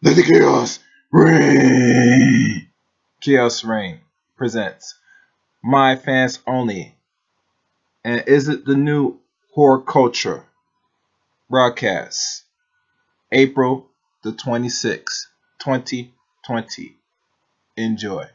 Let the chaos reign. Chaos Reign presents My Fans Only. And is it the new horror culture broadcast? April the 26th, 2020. Enjoy.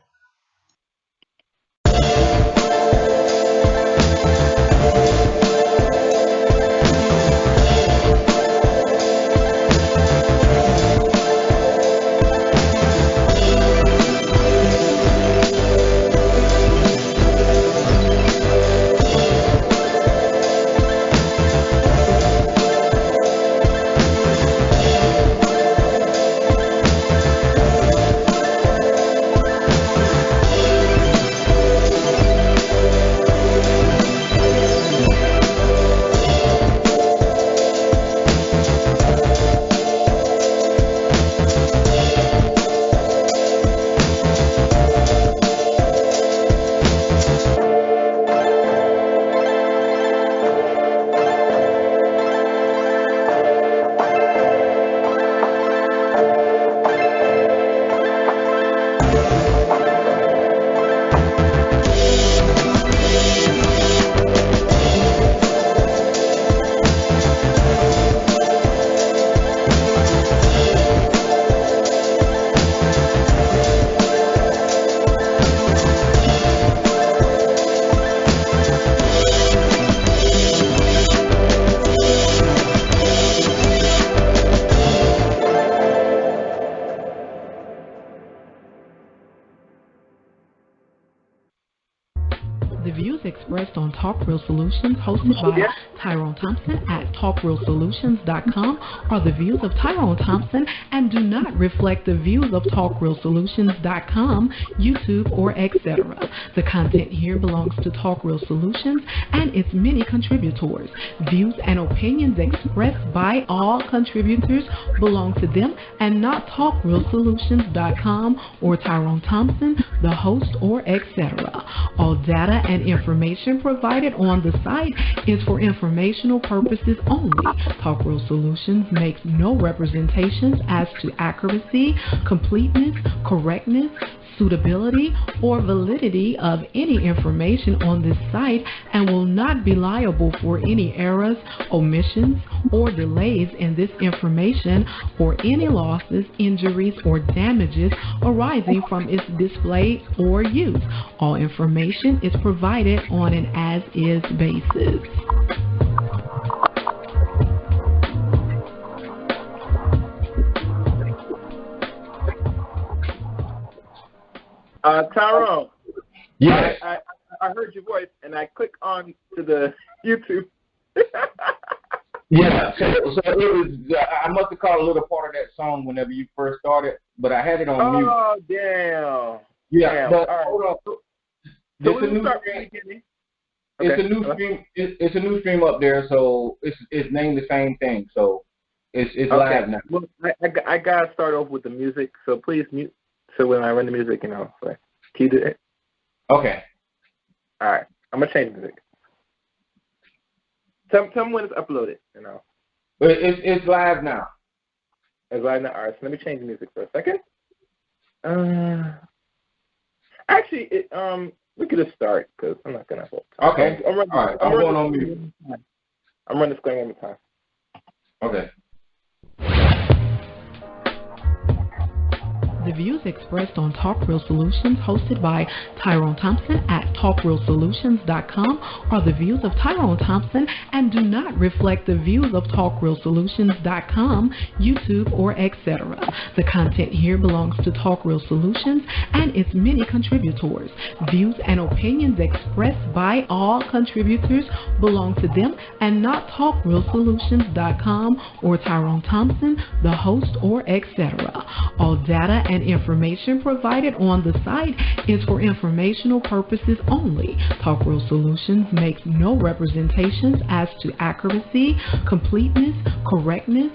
The views expressed on Talk Real Solutions, hosted by Tyrone Thompson at TalkRealSolutions.com, are the views of Tyrone Thompson and do not reflect the views of TalkRealSolutions.com, YouTube, or etc. The content here belongs to Talk Real Solutions and its many contributors. Views and opinions expressed by all contributors belong to them and not TalkRealSolutions.com or Tyrone Thompson, the host, or etc. All data and information provided on the site is for informational purposes only. Talk Real Solutions makes no representations as to accuracy, completeness, correctness, suitability, or validity of any information on this site and will not be liable for any errors, omissions, or delays in this information or any losses, injuries, or damages arising from its display or use. All information is provided on an as-is basis. Tyrone. Yes. I heard your voice and I clicked on to the YouTube. Yeah, so it was, I must have caught a little part of that song whenever you first started, but I had it on mute. Oh, damn. Yeah, damn. but right. hold on. So It's a new stream. It's a new stream. It's a new stream up there, so it's named the same thing. So it's live now. Well, I gotta start off with the music, so please mute. So when I run the music, like, can you do it? Okay. All right, I'm gonna change the music. Tell me when it's uploaded. But it's live now. It's live now. All right, so let me change the music for a second. Actually, we could just start because I'm not gonna hold time. Okay. All right. I'm going on mute. I'm running this thing one more time. Okay. The views expressed on Talk Real Solutions, hosted by Tyrone Thompson at TalkRealSolutions.com, are the views of Tyrone Thompson and do not reflect the views of TalkRealSolutions.com, YouTube, or etc. The content here belongs to Talk Real Solutions and its many contributors. Views and opinions expressed by all contributors belong to them and not TalkRealSolutions.com or Tyrone Thompson, the host, or etc. All data and information provided on the site is for informational purposes only. Talk Real Solutions makes no representations as to accuracy, completeness, correctness,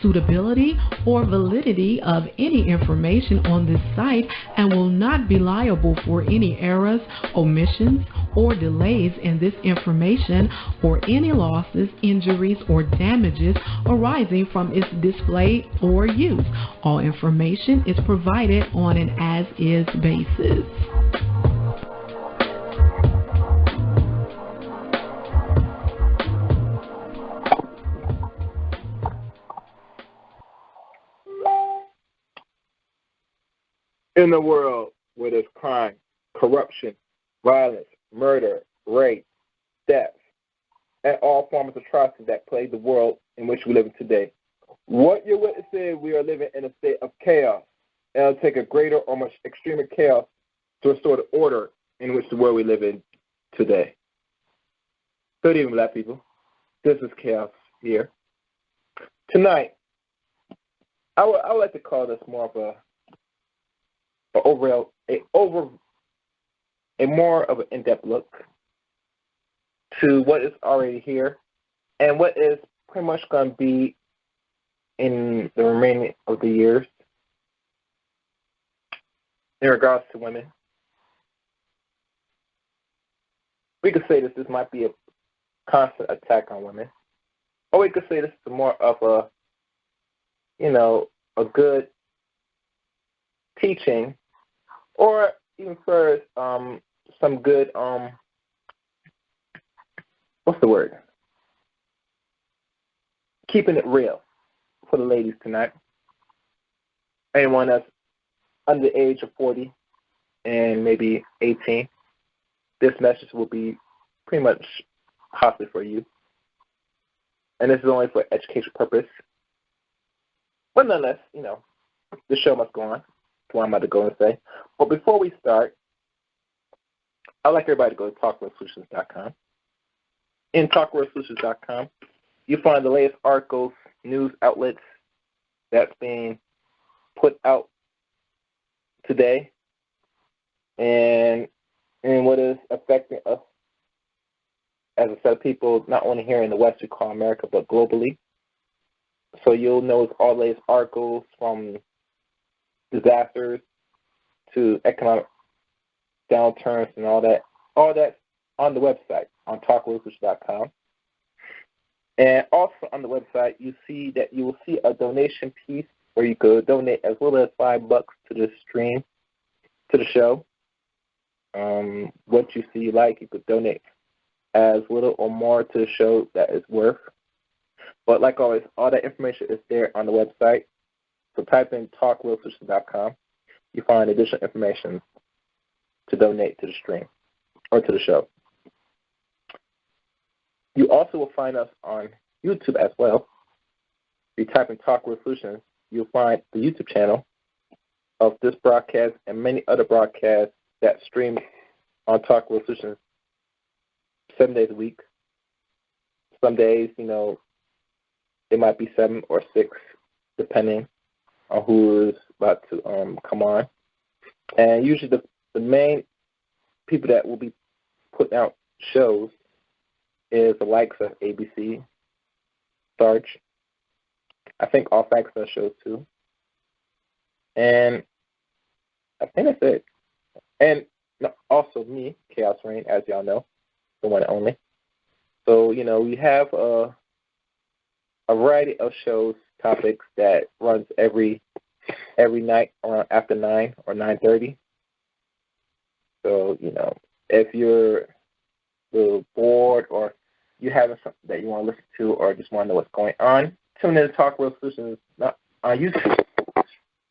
suitability, or validity of any information on this site and will not be liable for any errors, omissions, or delays in this information or any losses, injuries, or damages arising from its display or use. All information is provided on an as-is basis. In a world where there's crime, corruption, violence, murder, rape, death, and all forms of atrocity that plague the world in which we live in today, what your witness said, we are living in a state of chaos, and it'll take a greater or much extremer chaos to restore the order in which the world we live in today. Good evening, black people. This is Chaos here. Tonight, I would like to call this more of a more of an in-depth look to what is already here and what is pretty much going to be in the remaining of the years in regards to women. We could say this might be a constant attack on women, or we could say this is more of a good teaching, or even for some good keeping it real for the ladies tonight. Anyone that's under the age of 40 and maybe 18, this message will be pretty much possibly for you. And this is only for educational purpose. But nonetheless, the show must go on. That's what I'm about to go and say. But before we start, I'd like everybody to go to talkworldsolutions.com. In talkworldsolutions.com, you find the latest articles, news outlets that's being put out today, and what is affecting us as a set of people, not only here in the West we call America, but globally. So you'll know all the latest articles from disasters to economic downturns and all that on the website, on talkworldsolutions.com. And also on the website, you will see a donation piece where you could donate as little as $5 to the stream, to the show. What you see you could donate as little or more to the show that is worth. But like always, all that information is there on the website. So type in talkworldsolutions.com. You find additional information to donate to the stream or to the show. You also will find us on YouTube as well. If you type in Talk World Solutions, you'll find the YouTube channel of this broadcast and many other broadcasts that stream on Talk World Solutions 7 days a week. Some days, it might be 7 or 6, depending on who is about to come on. And usually the main people that will be putting out shows is the likes of ABC, Sarge. I think All Facts does shows too. And I think that's it. And also me, Chaos Reign, as y'all know, the one and only. So, we have a variety of shows, topics that runs every night around after 9 or 9:30. So, if you're bored or you having something that you want to listen to or just want to know what's going on, tune in to Talk World Solutions on YouTube.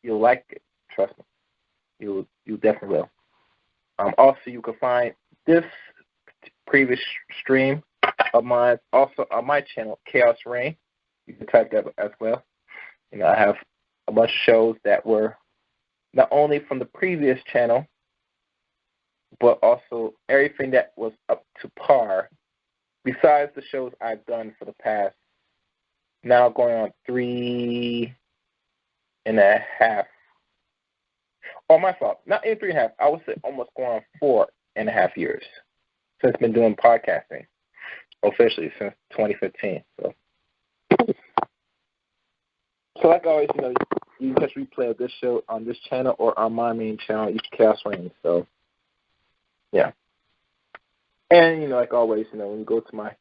You'll like it. Trust me. You definitely will. Also, you can find this previous stream of mine also on my channel, Chaos Reign. You can type that as well. I have a bunch of shows that were not only from the previous channel, but also everything that was up to par, besides the shows I've done for the past, now going on 3.5. Oh, my fault. Not even 3.5. I would say almost going on 4.5 years since I've been doing podcasting officially since 2015. So So like always, you can catch replay of this show on this channel or on my main channel, East Chaos Reign. So, yeah. And, like always, when you go to my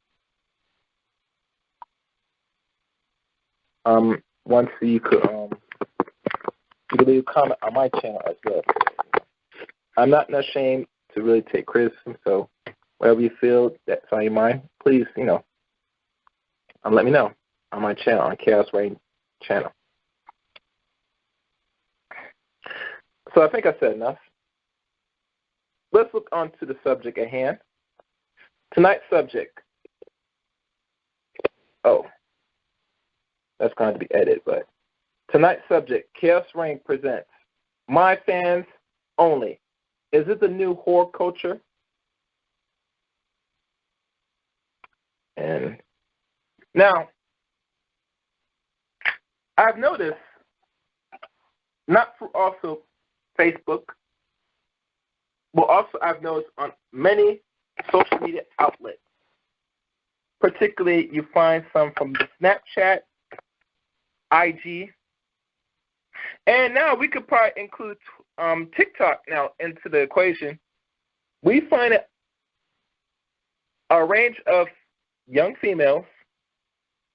once you could leave a comment on my channel as well. I'm not ashamed to really take criticism, so whatever you feel that's on your mind, please, let me know on my channel, on Chaos Reign channel. So I think I said enough. Let's look on to the subject at hand. Tonight's subject. Oh, that's going to be edited, but tonight's subject, Chaos Reign presents MyFans Only. Is it the new horror culture? And now, I've noticed, not through also Facebook, but also I've noticed on many social media outlets, particularly you find some from the Snapchat, IG, and now we could probably include TikTok now into the equation. We find a range of young females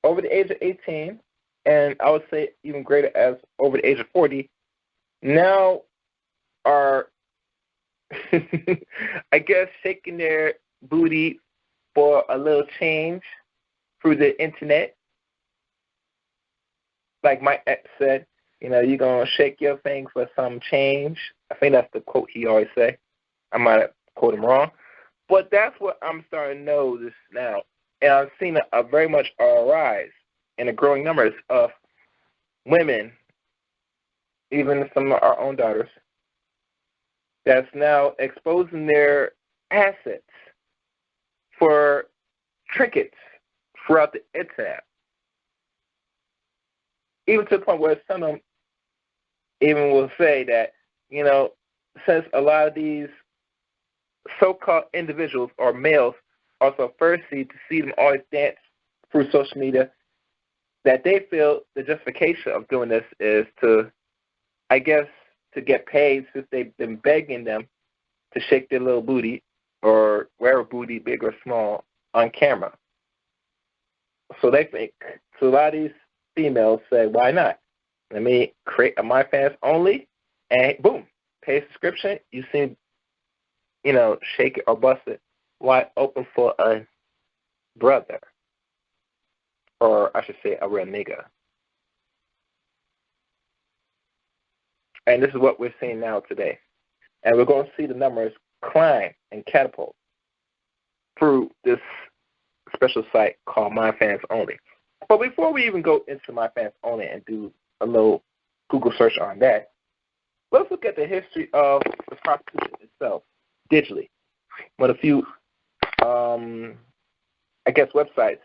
over the age of 18, and I would say even greater as over the age of 40, now are, I guess, shaking their booty for a little change through the internet. Like my ex said, you're going to shake your thing for some change. I think that's the quote he always say. I might have quoted him wrong. But that's what I'm starting to notice now. And I've seen a very much a rise in the growing numbers of women, even some of our own daughters, that's now exposing their assets for trinkets throughout the internet. Even to the point where some of them even will say that, since a lot of these so-called individuals or males also thirsty to see them always dance through social media, that they feel the justification of doing this is to, I guess, to get paid since they've been begging them to shake their little booty or wear a booty, big or small, on camera. So they think, so a lot of these females say, why not? Let me create a MyFans Only, and boom, pay a subscription. You see, shake it or bust it wide open for a brother, or I should say a real nigga. And this is what we're seeing now today. And we're going to see the numbers climb and catapult through this special site called MyFans Only. But before we even go into MyFans Only and do a little Google search on that, let's look at the history of the prostitution itself, digitally, with a few, I guess, websites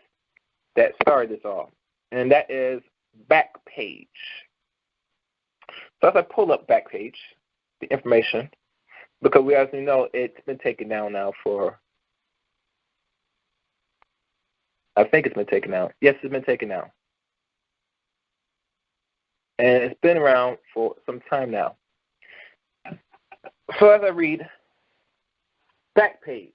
that started this all. And that is Backpage. So as I pull up Backpage, the information, because we as we know, it's been taken down now for, I think it's been taken down. Yes, it's been taken down. And it's been around for some time now. So as I read, Backpage.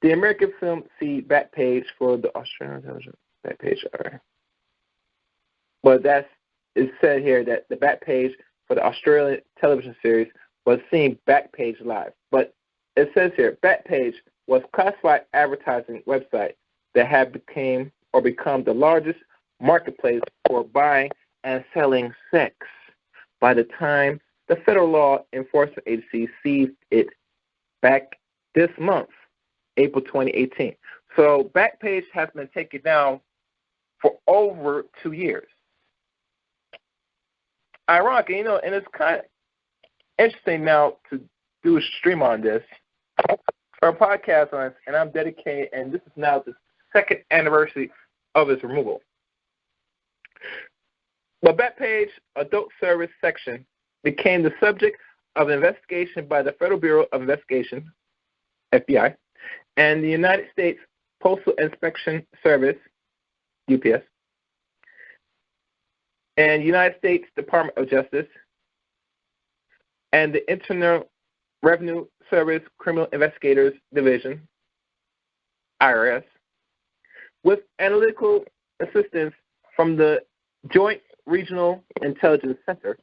The American film see Backpage for the Australian television. Backpage, all right. But it said here that the Backpage for the Australian television series was seen Backpage live. But it says here, Backpage was a classified advertising website that had become the largest marketplace for buying and selling sex by the time the federal law enforcement agency seized it back this month, April 2018. So Backpage has been taken down for over 2 years. Ironic, and it's kind of interesting now to do a stream on this, or a podcast on this, and I'm dedicated, and this is now the second anniversary of its removal. The Backpage Adult Service section became the subject of investigation by the Federal Bureau of Investigation, FBI, and the United States Postal Inspection Service, UPS. and United States Department of Justice and the Internal Revenue Service Criminal Investigators Division, IRS, with analytical assistance from the Joint Regional Intelligence Center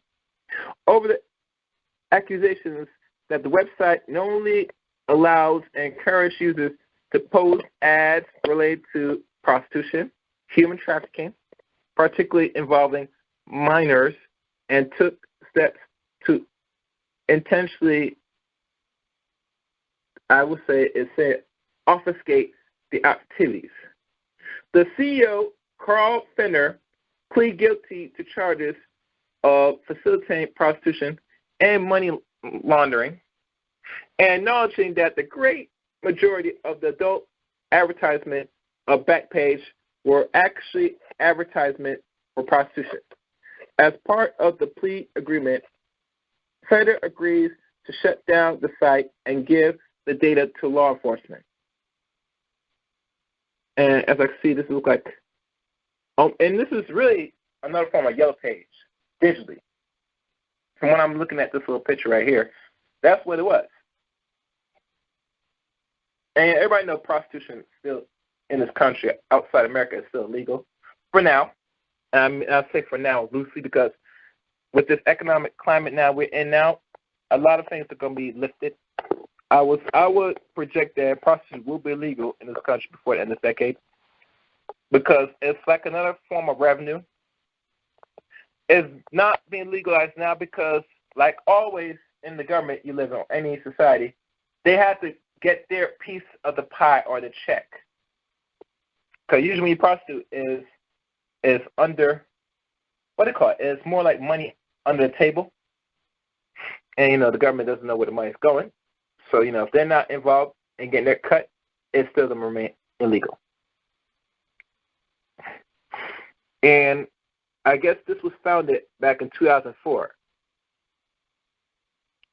over the accusations that the website not only allows and encourages users to post ads related to prostitution, human trafficking, particularly involving minors, and took steps to intentionally, I would say, obfuscate the activities. The CEO, Carl Fenner, pleaded guilty to charges of facilitating prostitution and money laundering, and acknowledging that the great majority of the adult advertisements of Backpage were actually advertisements for prostitution. As part of the plea agreement, Fenner agrees to shut down the site and give the data to law enforcement. And as I can see, this looks like, and this is really another form of Yellow Page, digitally. From when I'm looking at this little picture right here, that's what it was. And everybody knows prostitution is still in this country, outside America, is still illegal for now. And I say for now loosely because with this economic climate now we're in now, a lot of things are going to be lifted. I would project that prostitution will be illegal in this country before the end of the decade because it's like another form of revenue. It's not being legalized now because, like always in the government you live in, any society, they have to get their piece of the pie or the check. Because usually when you prostitute is under, what do you call it? It's more like money under the table. And, the government doesn't know where the money's going. So, if they're not involved in getting their cut, it's still going to remain illegal. And I guess this was founded back in 2004.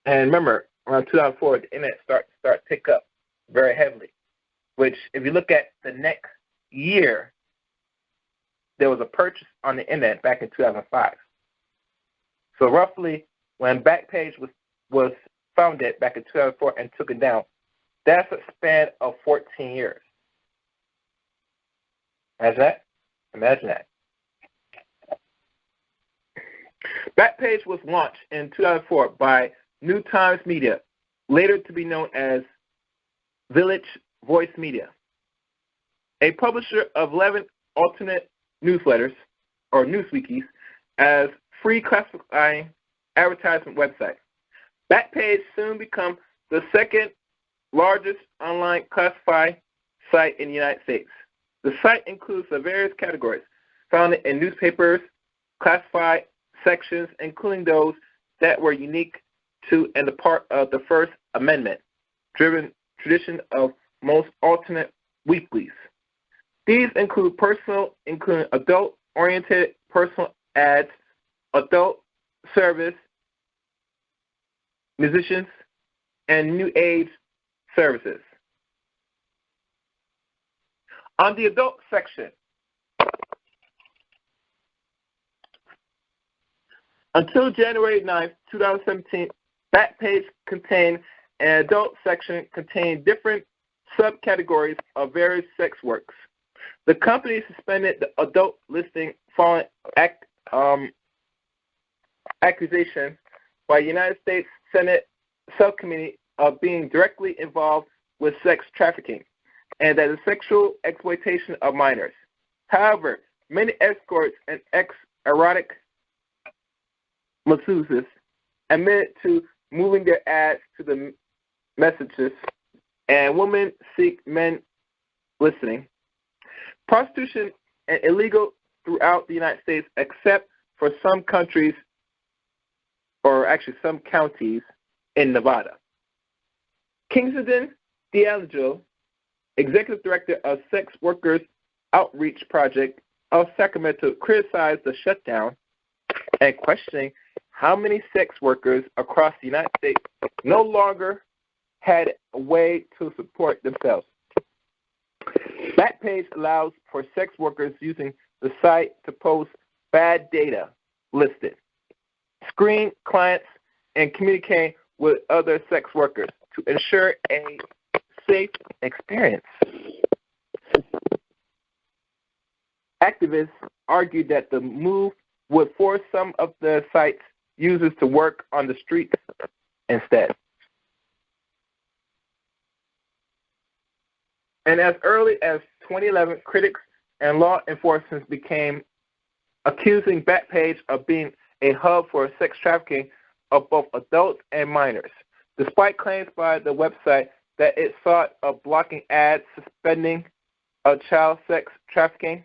And remember, around 2004, the internet started to pick up very heavily, which if you look at the next year, there was a purchase on the internet back in 2005. So roughly when Backpage was founded back in 2004 and took it down, that's a span of 14 years. Imagine that. Backpage was launched in 2004 by New Times Media, later to be known as Village Voice Media, a publisher of 11 alternate newsletters or newswikis as free classifying advertisement website. Backpage soon became the second largest online classified site in the United States. The site includes the various categories found in newspapers, classified sections, including those that were unique to and a part of the First Amendment-driven tradition of most alternate weeklies. These include including adult-oriented personal ads, adult service, musicians, and new age services. On the adult section, until January 9, 2017, Backpage contained an adult section containing different subcategories of various sex works. The company suspended the adult listing following accusation by the United States Senate Subcommittee of being directly involved with sex trafficking and that is sexual exploitation of minors. However, many escorts and erotic masseuses admitted to moving their ads to the messages, and women seek men listening. Prostitution is illegal throughout the United States except for some countries, or actually some counties in Nevada. Kingston D'Angelo, Executive Director of Sex Workers Outreach Project of Sacramento, criticized the shutdown and questioning how many sex workers across the United States no longer had a way to support themselves. Backpage allows for sex workers using the site to post bad data listed, screen clients, and communicate with other sex workers to ensure a safe experience. Activists argued that the move would force some of the site's users to work on the streets instead. And as early as 2011, critics and law enforcement began accusing Backpage of being a hub for sex trafficking of both adults and minors, despite claims by the website that it sought of blocking ads suspending of child sex trafficking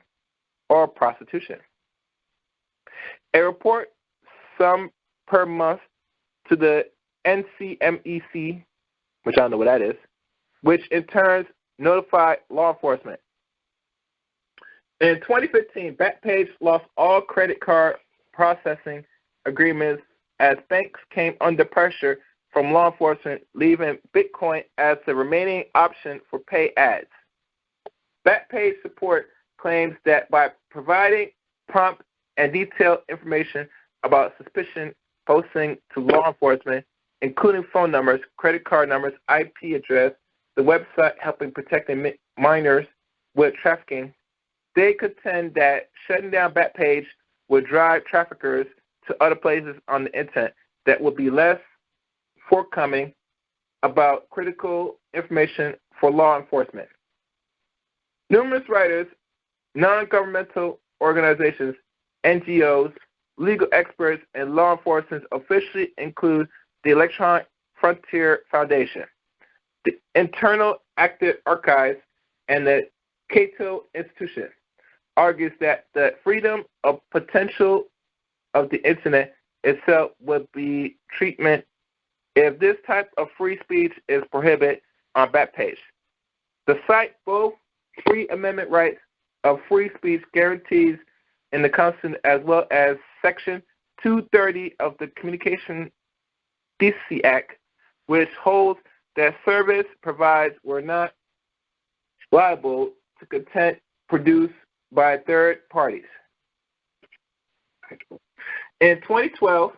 or prostitution. A report some per month to the NCMEC, which I don't know what that is, which in turn notified law enforcement. In 2015, Backpage lost all credit card processing agreements as banks came under pressure from law enforcement, leaving Bitcoin as the remaining option for pay ads. Backpage support claims that by providing prompt and detailed information about suspicion posting to law enforcement, including phone numbers, credit card numbers, IP address, the website helping protect minors with trafficking, they contend that shutting down Backpage would drive traffickers to other places on the internet that would be less forthcoming about critical information for law enforcement. Numerous writers, non-governmental organizations, NGOs, legal experts, and law enforcement officially include the Electronic Frontier Foundation, the Internal Active Archives, and the Cato Institution, argues that the freedom of potential of the internet itself would be treatment if this type of free speech is prohibited on Backpage. The site both free amendment rights of free speech guarantees in the Constitution as well as Section 230 of the Communication Decency Act, which holds that service providers were not liable to content produced by third parties. In 2012,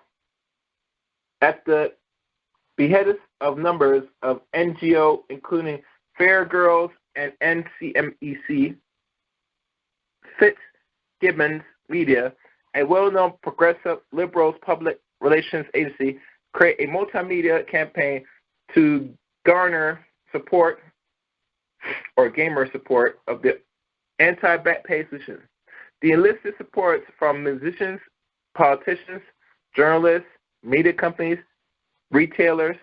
at the behest of numbers of NGO, including Fair Girls and NCMEC, Fitzgibbons Media, a well-known progressive liberals public relations agency, create a multimedia campaign to garner support or gamer support of the anti-Backpage solution. The enlisted supports from musicians, politicians, journalists, media companies, retailers.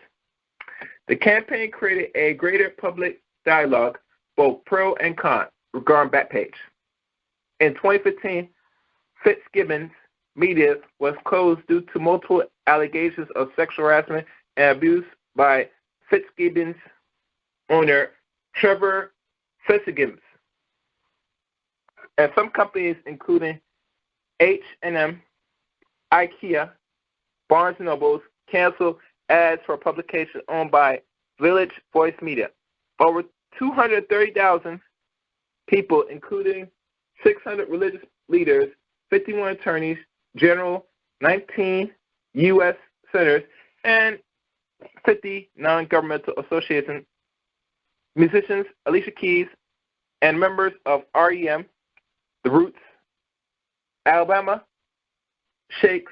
The campaign created a greater public dialogue, both pro and con, regarding Backpage. In 2015, Fitzgibbons Media was closed due to multiple allegations of sexual harassment and abuse by Fitzgibbons owner Trevor Fitzgibbons. And some companies, including H&M, IKEA, Barnes & Noble, canceled ads for a publication owned by Village Voice Media. Over 230,000 people, including 600 religious leaders, 51 attorneys general, 19 U.S. senators, and 50 non-governmental associations, musicians, Alicia Keys, and members of REM, The Roots, Alabama Shakes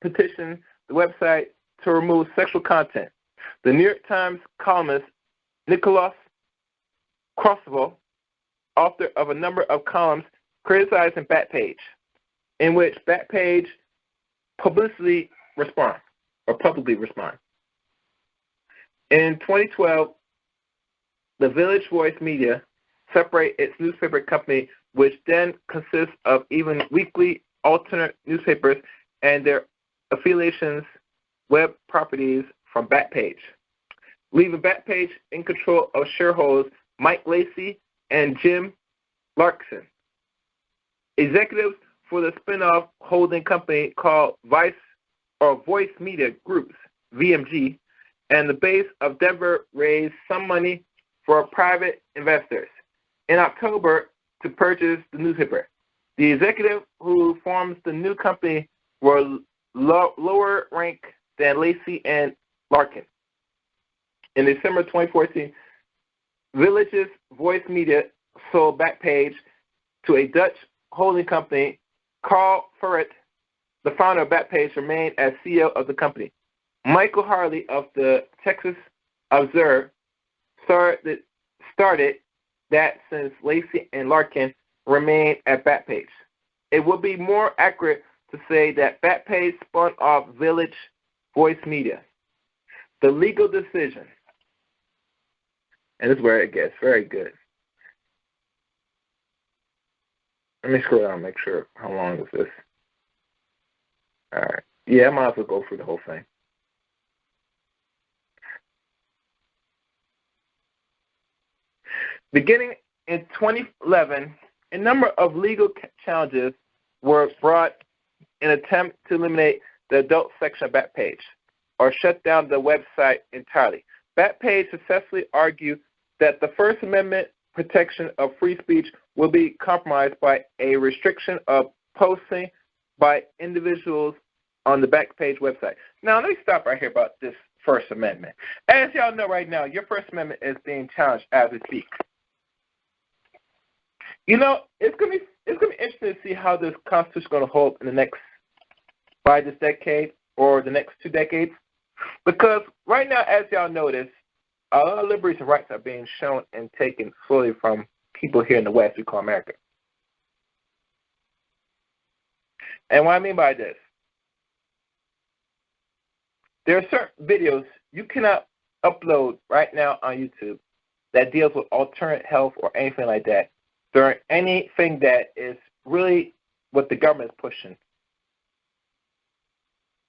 petitioned the website to remove sexual content. The New York Times columnist Nicholas Krosvo, author of a number of columns criticizing Backpage, in which Backpage publicly respond. In 2012, the Village Voice Media separated its newspaper company, which then consists of even weekly alternate newspapers and their affiliations, web properties, from Backpage, leaving Backpage in control of shareholders Mike Lacey and Jim Larkson. Executives for the spin-off holding company called Voice Media Groups, VMG, and the base of Denver raised some money for private investors in October to purchase the newspaper. The executive who forms the new company were lower ranked than Lacey and Larkin. In December 2014, Village's Voice Media sold Backpage to a Dutch holding company. Carl Ferret, the founder of Backpage, remained as CEO of the company. Michael Harley of the Texas Observer started that since Lacey and Larkin remained at Backpage. It would be more accurate to say that Backpage spun off Village Voice Media. The legal decision, and this is where it gets very good. Let me scroll down and make sure how long is this. All right. Yeah, I might as well go through the whole thing. Beginning in 2011, a number of legal challenges were brought in an attempt to eliminate the adult section of Backpage or shut down the website entirely. Backpage successfully argued that the First Amendment protection of free speech will be compromised by a restriction of posting by individuals on the Backpage website. Now, let me stop right here about this First Amendment. As y'all know right now, your First Amendment is being challenged as we speak. You know, it's gonna be interesting to see how this Constitution is going to hold in the next, by this decade or the next 2 decades, because right now, as y'all notice, a lot of liberties and rights are being shown and taken slowly from people here in the West we call America. And what I mean by this, there are certain videos you cannot upload right now on YouTube that deals with alternate health or anything like that, during anything that is really what the government is pushing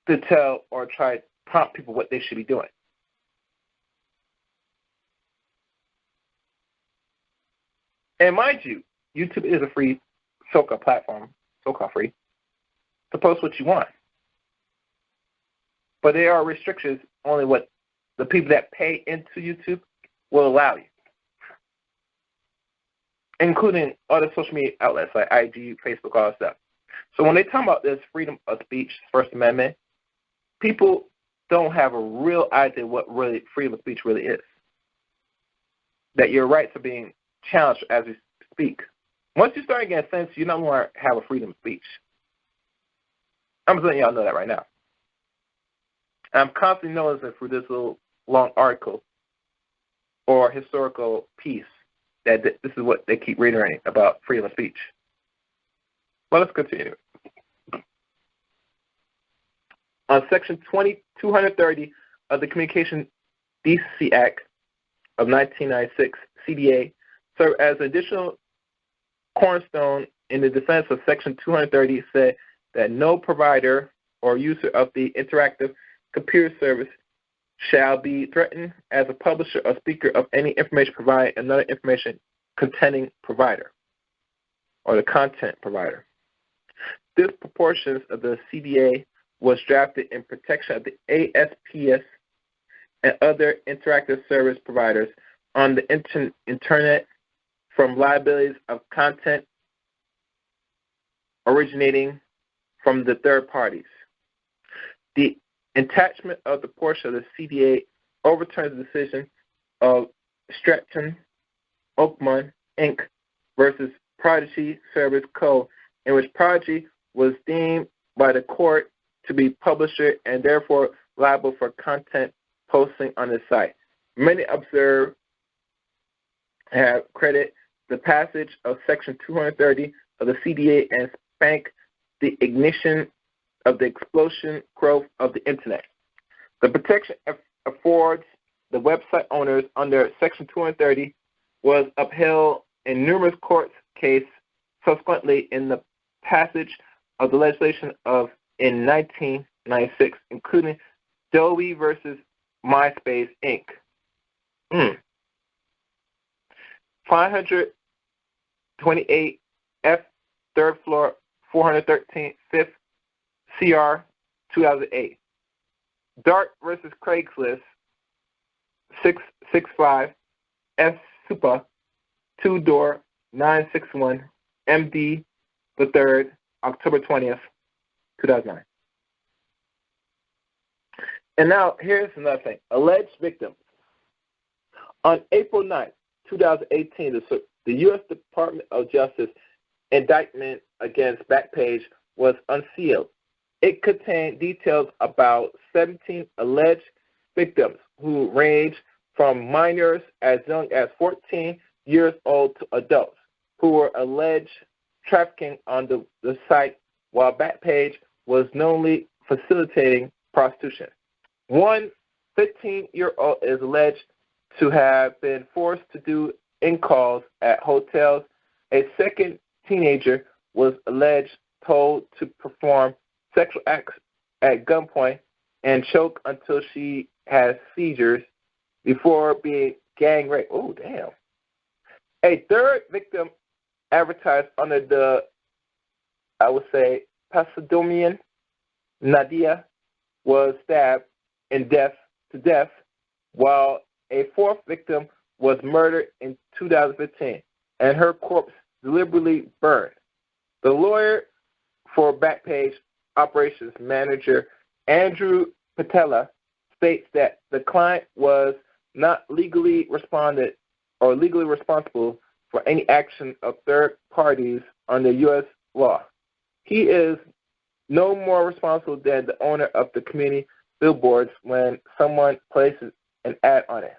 to tell or try to prompt people what they should be doing. And mind you, YouTube is a free so-called platform, so-called free, to post what you want. But there are restrictions only what the people that pay into YouTube will allow you, including other social media outlets like IG, Facebook, all that stuff. So when they talk about this freedom of speech, First Amendment, people don't have a real idea what really freedom of speech really is. That your rights are being challenged as we speak. Once you start getting censored, you don't want to have a freedom of speech. I'm just letting y'all know that right now. I'm constantly noticing through this little long article or historical piece that this is what they keep reiterating about freedom of speech. Well, let's continue. On Section 230 of the Communication Decency Act of 1996, CDA served as an additional cornerstone in the defense of Section 230, said that no provider or user of the interactive computer service shall be threatened as a publisher or speaker of any information provided another information containing provider or the content provider. This portion of the CDA was drafted in protection of the ASPS and other interactive service providers on the internet from liabilities of content originating from the third parties. The attachment of the portion of the CDA overturns the decision of Stratton Oakmont, Inc. versus Prodigy Service Co., in which Prodigy was deemed by the court to be publisher and therefore liable for content posting on the site. Many observers have credited the passage of Section 230 of the CDA and spank the ignition of the explosion growth of the Internet. The protection affords the website owners under Section 230 was upheld in numerous court cases subsequently in the passage of the legislation in 1996, including Doe versus MySpace, Inc. 528 F, 3rd floor, 413, 5th, CR, 2008. Dart versus Craigslist, 665 F, Supa, 2-door, 961, MD, the 3rd, October 20th, 2009. And now here's another thing. Alleged victims. On April 9th, 2018, the U.S. Department of Justice indictment against Backpage was unsealed. It contained details about 17 alleged victims who range from minors as young as 14 years old to adults who were alleged trafficking on the site while Backpage was knowingly facilitating prostitution. One 15-year-old is alleged to have been forced to do in-calls at hotels. A second teenager was alleged told to perform sexual acts at gunpoint and choke until she has seizures before being gang raped. Oh, damn. A third victim advertised under the, I would say, pseudonym Nadia was stabbed to death, while a fourth victim was murdered in 2015 and her corpse deliberately burned. The lawyer for Backpage operations manager Andrew Patella states that the client was not legally responsible for any action of third parties under U.S. law. He is no more responsible than the owner of the community billboards when someone places an ad on it.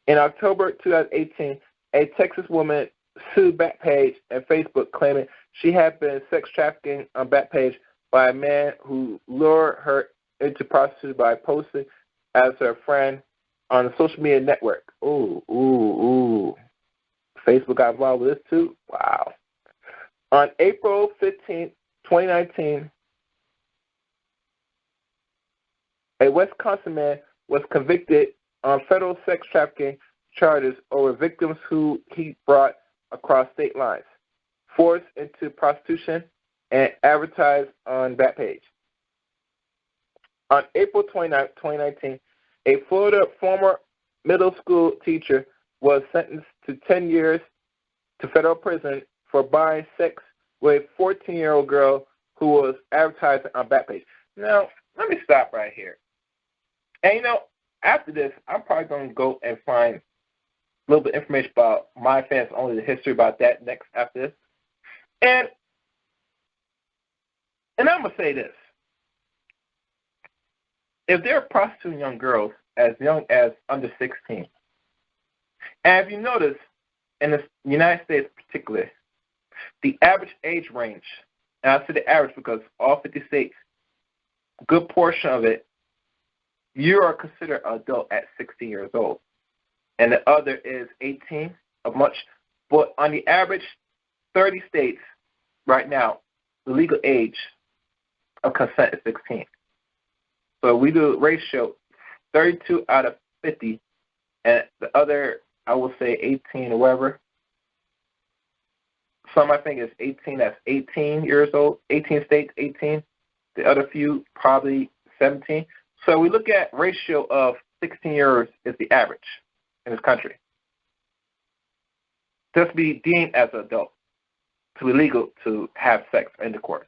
In October 2018, a Texas woman sued Backpage and Facebook, claiming she had been sex trafficking on Backpage by a man who lured her into prostitution by posting as her friend on a social media network. Ooh. Facebook got involved with this too? Wow. On April 15, 2019, a Wisconsin man was convicted on federal sex trafficking charges over victims who he brought across state lines, forced into prostitution, and advertised on Backpage. On April 29, 2019, a Florida former middle school teacher was sentenced to 10 years to federal prison for buying sex with a 14-year-old girl who was advertising on Backpage. Now, let me stop right here. And, after this, I'm probably going to go and find a little bit of information about MyFan only, the history about that next after this. And I'm going to say this. If they're prostituting young girls as young as under 16, and if you notice, in the United States particularly, the average age range, and I say the average because all 50 states, a good portion of it, you are considered an adult at 16 years old. And the other is 18, but on the average, 30 states right now, the legal age of consent is 16. So we do a ratio 32 out of 50, and the other, I will say 18 or whatever. Some I think is 18, that's 18 years old, 18 states, 18. The other few, probably 17. So we look at ratio of 16 years is the average in this country. Just to be deemed as an adult, to be legal to have sex or intercourse.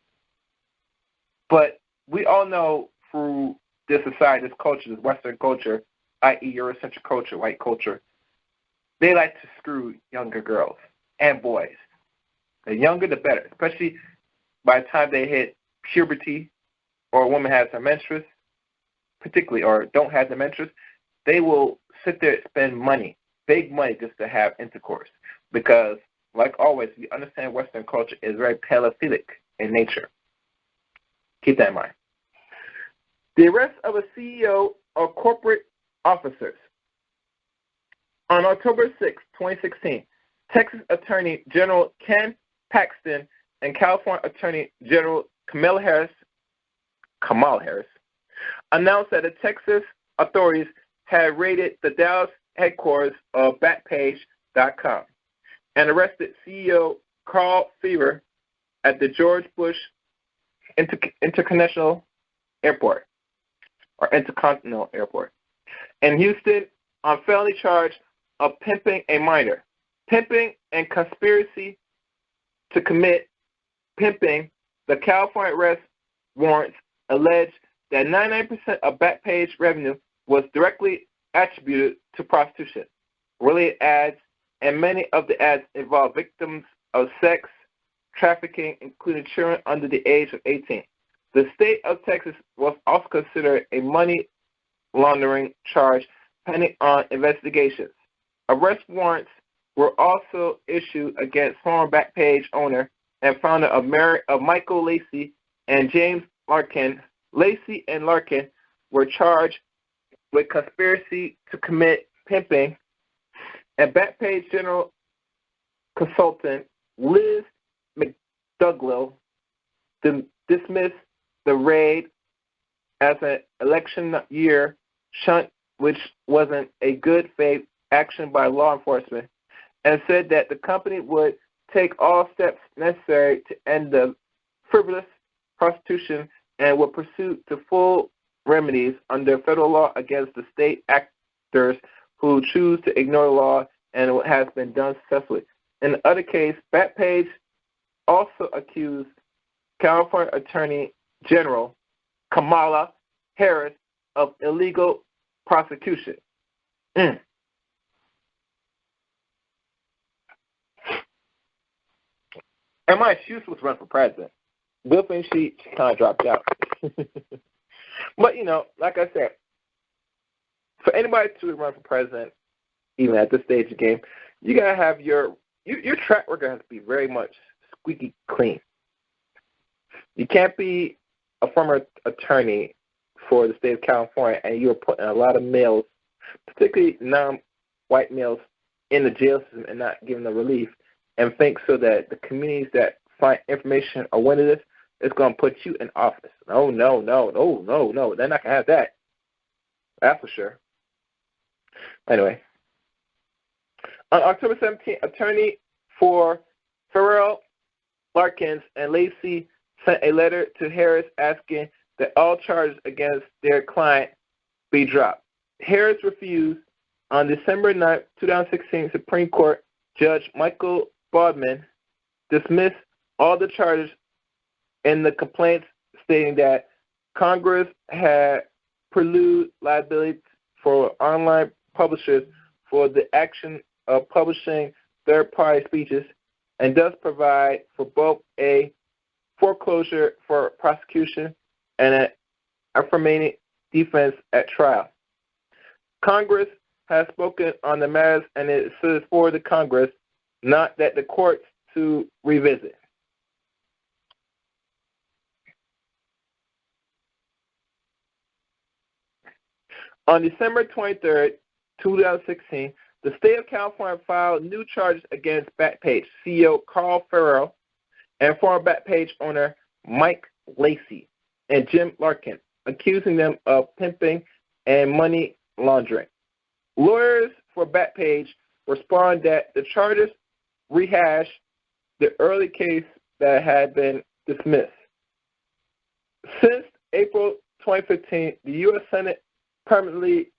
But we all know through this society, this culture, this Western culture, i.e. Eurocentric culture, white culture, they like to screw younger girls and boys. The younger, the better, especially by the time they hit puberty or a woman has her menstrues, particularly, or don't have the menstrues, they will sit there and spend money, big money, just to have intercourse. Because, like always, we understand Western culture is very pedophilic in nature. Keep that in mind. The arrest of a CEO of corporate officers. On October 6, 2016, Texas Attorney General Ken Paxton and California Attorney General Kamala Harris announced that the Texas authorities had raided the Dallas headquarters of Backpage.com and arrested CEO Carl Fever at the George Bush Intercontinental Airport in Houston on felony charge of pimping a minor, pimping and conspiracy to commit pimping. The California arrest warrants allege that 99% of Backpage revenue was directly attributed to prostitution, related ads, and many of the ads involved victims of sex trafficking, including children under the age of 18. The state of Texas was also considered a money laundering charge pending on investigations. Arrest warrants were also issued against former Backpage owner and founder of Michael Lacey and James Larkin. Lacey and Larkin were charged with conspiracy to commit pimping, and Backpage general consultant Liz McDougall dismissed the raid as an election year stunt, which wasn't a good faith action by law enforcement, and said that the company would take all steps necessary to end the frivolous prostitution and would pursue the full remedies under federal law against the state actors who choose to ignore the law, and it has been done successfully. In the other case, Backpage also accused California Attorney General Kamala Harris of illegal prosecution. And my excuse was run for president. Good thing she kind of dropped out. But, like I said, for anybody to run for president, even at this stage of the game, you got to have your track record has to be very much squeaky clean. You can't be a former attorney for the state of California and you're putting a lot of males, particularly non-white males, in the jail system and not giving them relief, and think so that the communities that find information or winning this is going to put you in office. No. They're not going to have that. That's for sure. Anyway. On October 17th, attorney for Farrell, Larkins, and Lacey sent a letter to Harris asking that all charges against their client be dropped. Harris refused. On December 9, 2016, Supreme Court Judge Michael Bodman dismissed all the charges in the complaints, stating that Congress had prelude liability for online publishers for the action of publishing third-party speeches, and thus provide for both a foreclosure for prosecution and an affirmative defense at trial. Congress has spoken on the matters, and it is for the Congress, not that the courts, to revisit. On December 23, 2016, the state of California filed new charges against Backpage CEO Carl Farrell and former Backpage owner Mike Lacey and Jim Larkin, accusing them of pimping and money laundering. Lawyers for Backpage respond that the charges rehash the early case that had been dismissed. Since April 2015, the U.S. Senate Permanently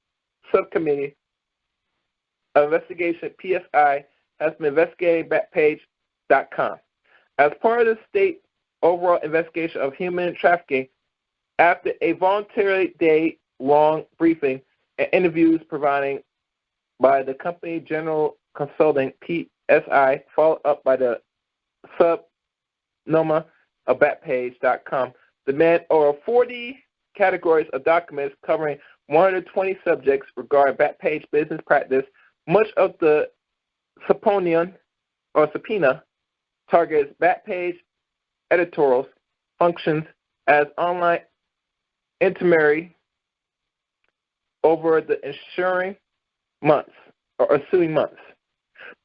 Subcommittee of Investigation, PSI, has been investigating Backpage.com. As part of the state overall investigation of human trafficking, after a voluntary day-long briefing and interviews provided by the company General Consulting, PSI, followed up by the subnoma of Backpage.com, demand over 40 categories of documents covering 120 subjects regarding Backpage business practice. Much of the subpoena targets Backpage editorials functions as online intermediary over the ensuing months.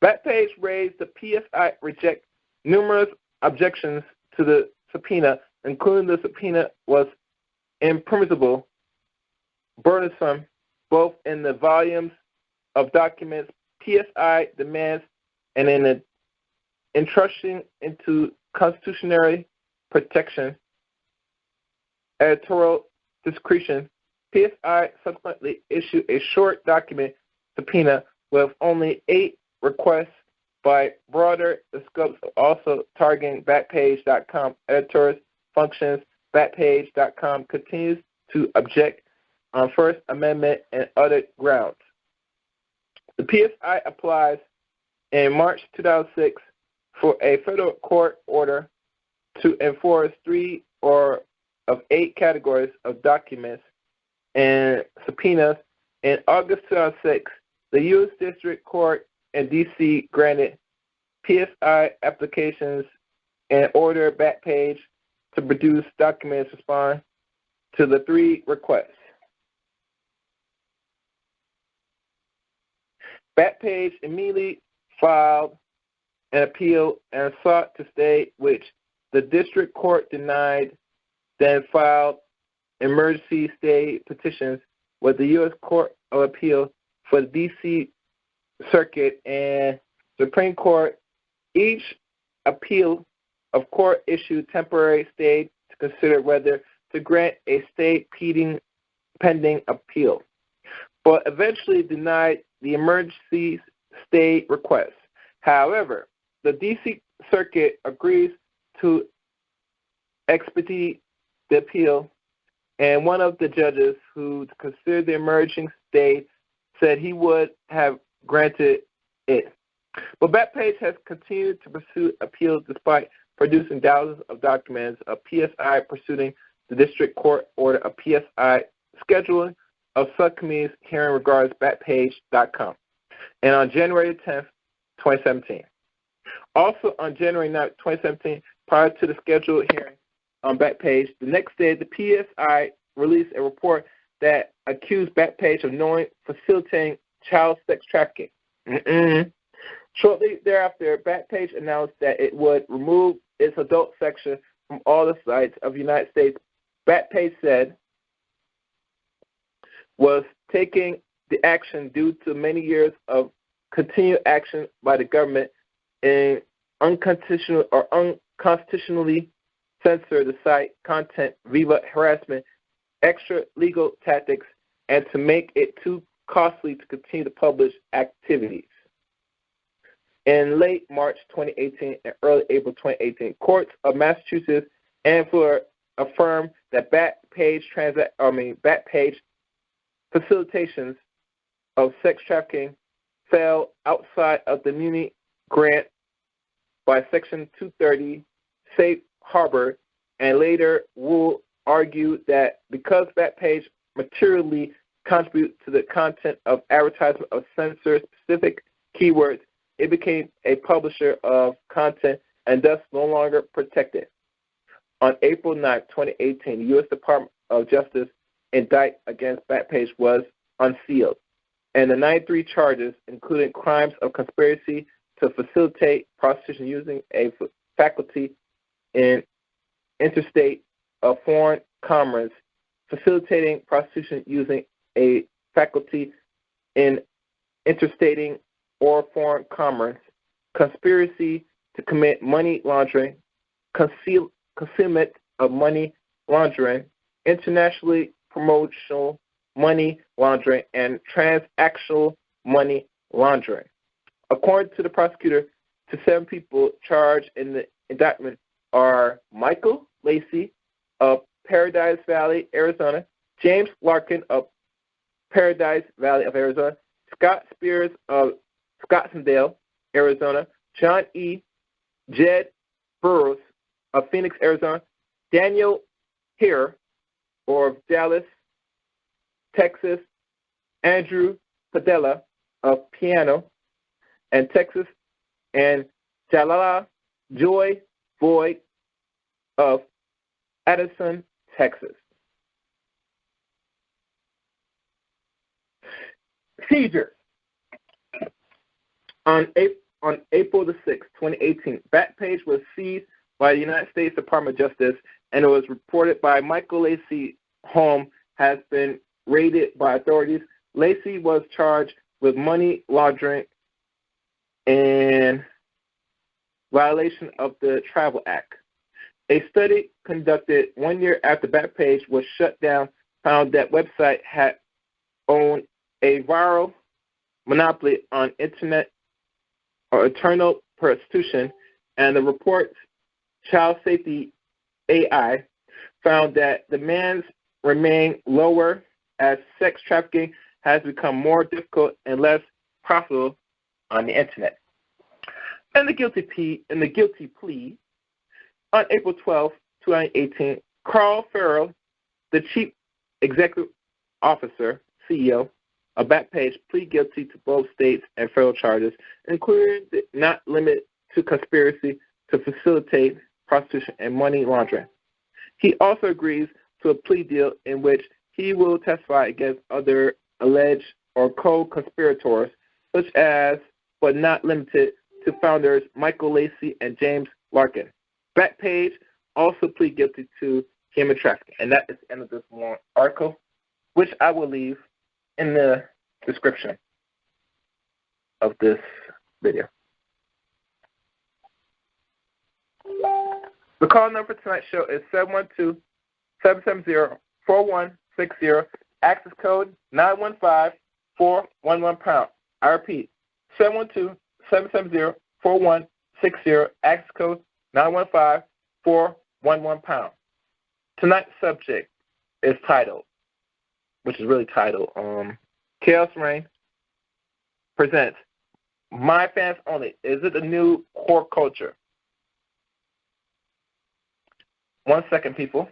Backpage raised the PSI reject numerous objections to the subpoena, including the subpoena was impermissible, burdensome, both in the volumes of documents PSI demands and in the entrusting into constitutionary protection, editorial discretion. PSI subsequently issued a short document subpoena with only 8 requests by broader scopes, also targeting Backpage.com editors functions. Backpage.com continues to object on First Amendment and other grounds. The PSI applies in March 2006 for a federal court order to enforce 3 of 8 categories of documents and subpoenas. In August 2006, the U.S. District Court in D.C. granted PSI applications and ordered Backpage to produce documents respond to the 3 requests. Backpage immediately filed an appeal and sought to stay, which the district court denied, then filed emergency stay petitions with the U.S. Court of Appeal for the D.C. Circuit and Supreme Court. Each appeal of court issued temporary stay to consider whether to grant a stay pending appeal, but eventually denied the emergency stay request. However, the D.C. Circuit agrees to expedite the appeal, and one of the judges who considered the emerging stay said he would have granted it. But Backpage has continued to pursue appeals despite producing thousands of documents of PSI pursuing the district court order of PSI scheduling of subcommittees hearing regards Backpage.com. And on January 10th, 2017. Also on January 9th, 2017, prior to the scheduled hearing on Backpage, the next day the PSI released a report that accused Backpage of knowingly facilitating child sex trafficking. Shortly thereafter, Backpage announced that it would remove its adult section from all the sites of the United States. Backpage said was taking the action due to many years of continued action by the government in unconstitutionally censor the site content via harassment, extra legal tactics, and to make it too costly to continue to publish activities. In late March 2018 and early April 2018, courts of Massachusetts and Florida affirmed that Backpage facilitations of sex trafficking fell outside of the immunity grant by Section 230 Safe Harbor, and later ruled argued that because Backpage materially contribute to the content of advertisement of censor-specific keywords, it became a publisher of content and thus no longer protected. On April 9, 2018, the U.S. Department of Justice indictment against Backpage was unsealed, and the 93 charges, including crimes of conspiracy to facilitate prostitution using a faculty in interstate of foreign commerce, facilitating prostitution using a faculty in interstating or foreign commerce, conspiracy to commit money laundering, concealment of money laundering, internationally promotional money laundering, and transactional money laundering. According to the prosecutor, the 7 people charged in the indictment are Michael Lacey of Paradise Valley, Arizona, James Larkin of Paradise Valley of Arizona, Scott Spears of Scottsdale, Arizona, John E. Jed Burroughs of Phoenix, Arizona, Daniel Hare of Dallas, Texas, Andrew Padilla of Piano and Texas, and Jalala Joy Boyd of Addison, Texas. Seizure. On April the 6th, 2018, Backpage was seized by the United States Department of Justice, and it was reported by Michael Lacey's home has been raided by authorities. Lacey was charged with money laundering and violation of the Travel Act. A study conducted 1 year after Backpage was shut down found that website had owned a viral monopoly on internet or eternal prostitution, and the report Child Safety AI found that the man's remain lower as sex trafficking has become more difficult and less profitable on the internet. In the guilty plea, on April 12, 2018, Carl Farrell, the chief executive officer, CEO of Backpage, pleaded guilty to both states and federal charges, including not limited to conspiracy to facilitate prostitution and money laundering. He also agrees to a plea deal in which he will testify against other alleged or co-conspirators, such as, but not limited to, founders Michael Lacey and James Larkin. Backpage also pleaded guilty to human trafficking. And that is the end of this long article, which I will leave in the description of this video. The call number for tonight's show is 712-770-4160. Access code 915-411#. I repeat, 712-770-4160. Access code 915-411#. Tonight's subject is titled, which is really titled, T.R.S. Rain presents MyFans Only. Is it a new core culture? 1 second, people.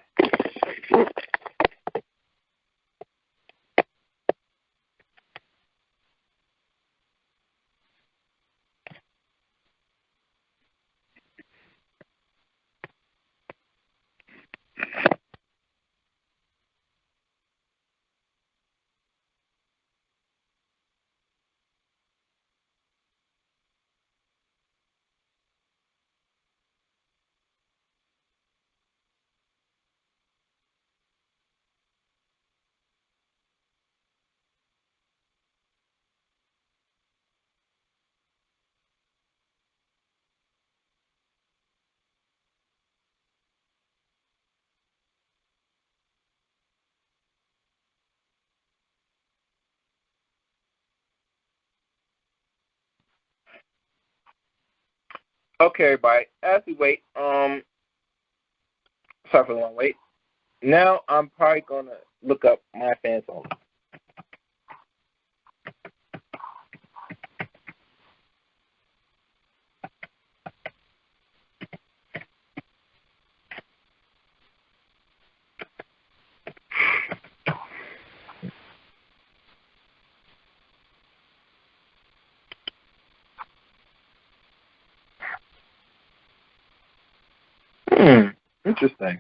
Okay, everybody. As we wait, sorry for the long wait. Now I'm probably gonna look up MyFans Only. Interesting.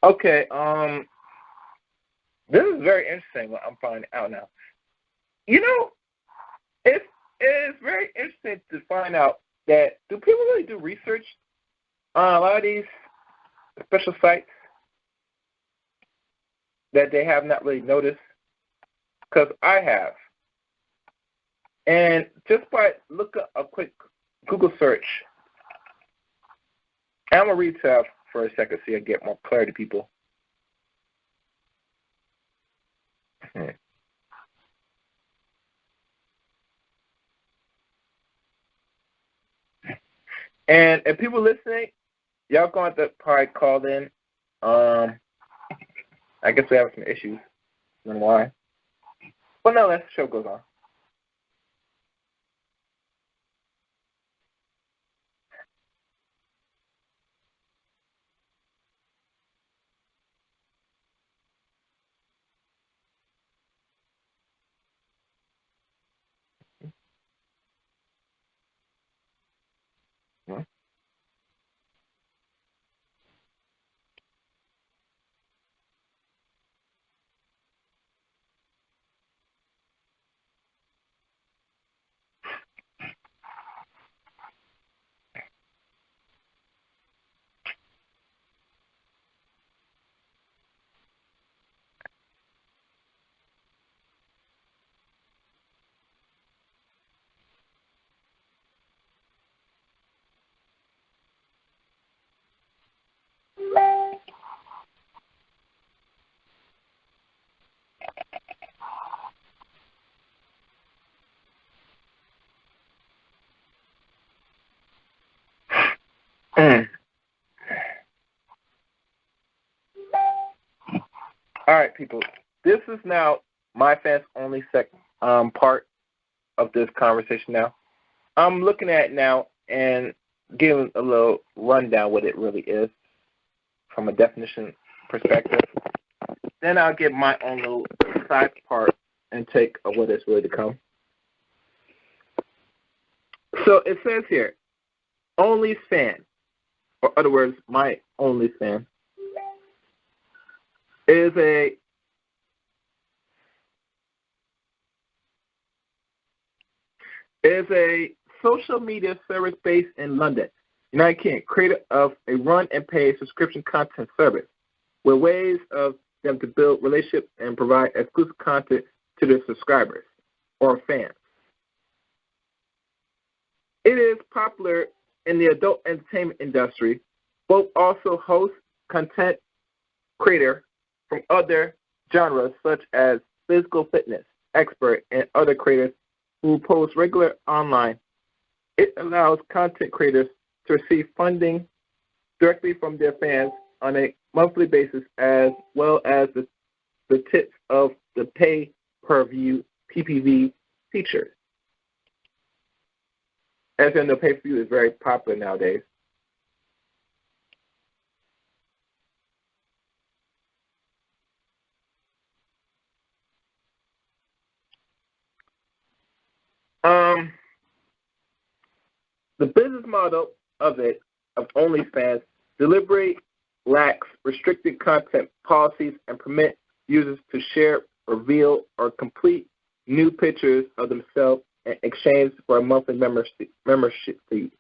Okay, this is very interesting what I'm finding out now. You know, it is very interesting to find out that do people really do research on a lot of these special sites that they have not really noticed? Because I have. And just by looking up a quick Google search, I'm going to read to for a second so I get more clarity, people. And if people listening, y'all going to probably call in. I guess we have some issues. I don't know why. But no, the show goes on. All right, people. This is now MyFan's only part of this conversation now. I'm looking at it now and giving a little rundown what it really is from a definition perspective. Then I'll give my own little side part and take of what it's really to come. So it says here, OnlyFan, or other words, my OnlyFan, is a social media service based in London, United Kingdom, creator of a run and pay subscription content service with ways of them to build relationships and provide exclusive content to their subscribers or fans. It is popular in the adult entertainment industry. Both also host content creator from other genres such as physical fitness expert and other creators who post regular online. It allows content creators to receive funding directly from their fans on a monthly basis, as well as the tips of the pay-per-view PPV feature. As you know, pay-per-view is very popular nowadays. The business model of OnlyFans, deliberately lacks restricted content policies and permit users to share, reveal, or complete new pictures of themselves in exchange for a monthly membership fee.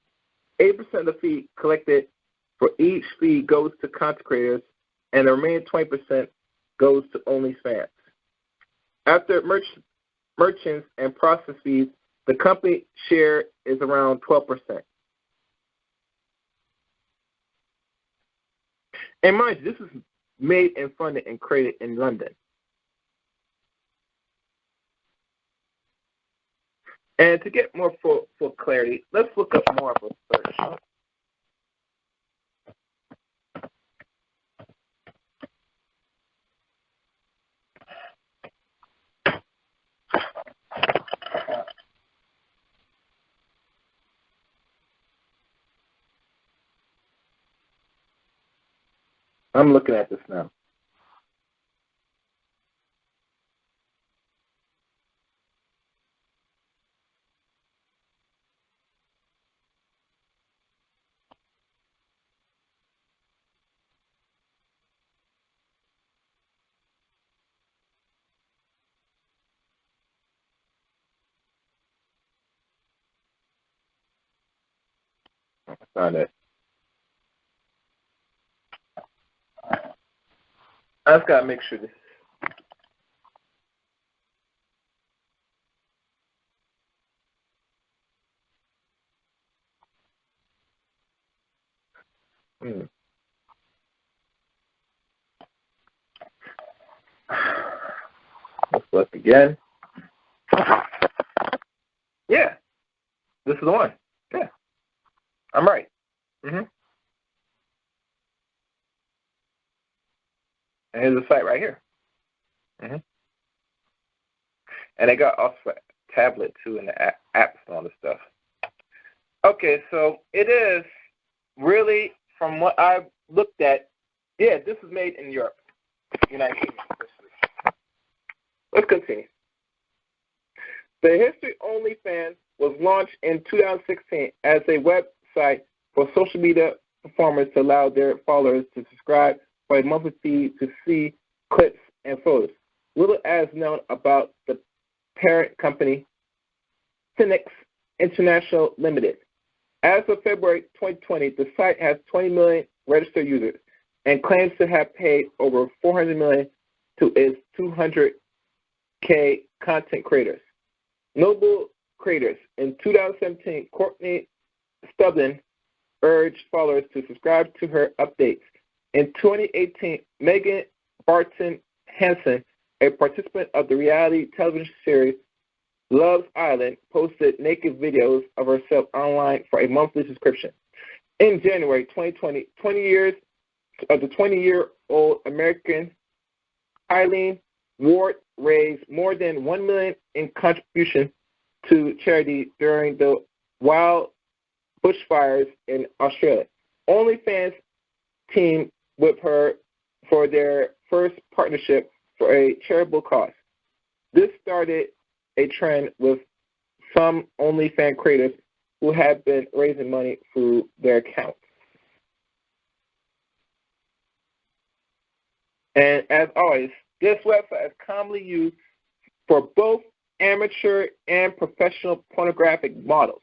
80% of the fee collected for each fee goes to content creators, and the remaining 20% goes to OnlyFans. After merchants and process fees, the company share is around 12%. And mind you, this is made and funded and created in London. And to get more full clarity, let's look up more of a search. I'm looking at this now. I found it. I just gotta make sure this. Let's look again. Yeah, this is the one. Yeah, I'm right. And here's the site right here. And they got also a tablet too, and the apps and all this stuff. Okay, so it is really, from what I looked at, yeah, this is made in Europe, United Kingdom. Let's continue. The History OnlyFans was launched in 2016 as a website for social media performers to allow their followers to subscribe for a monthly fee to see clips and photos. Little as known about the parent company, Phoenix International Limited. As of February 2020, the site has 20 million registered users and claims to have paid over $400 million to its 200K content creators. Notable creators. In 2017, Courtney Stubden urged followers to subscribe to her updates. In 2018, Megan Barton Hansen, a participant of the reality television series Love Island, posted naked videos of herself online for a monthly subscription. In January 2020, 20 years of the 20-year-old American Eileen Ward raised more than $1 million in contribution to charity during the wild bushfires in Australia. OnlyFans teamed with her for their first partnership for a charitable cause. This started a trend with some OnlyFans creators who have been raising money through their accounts. And as always, this website is commonly used for both amateur and professional pornographic models,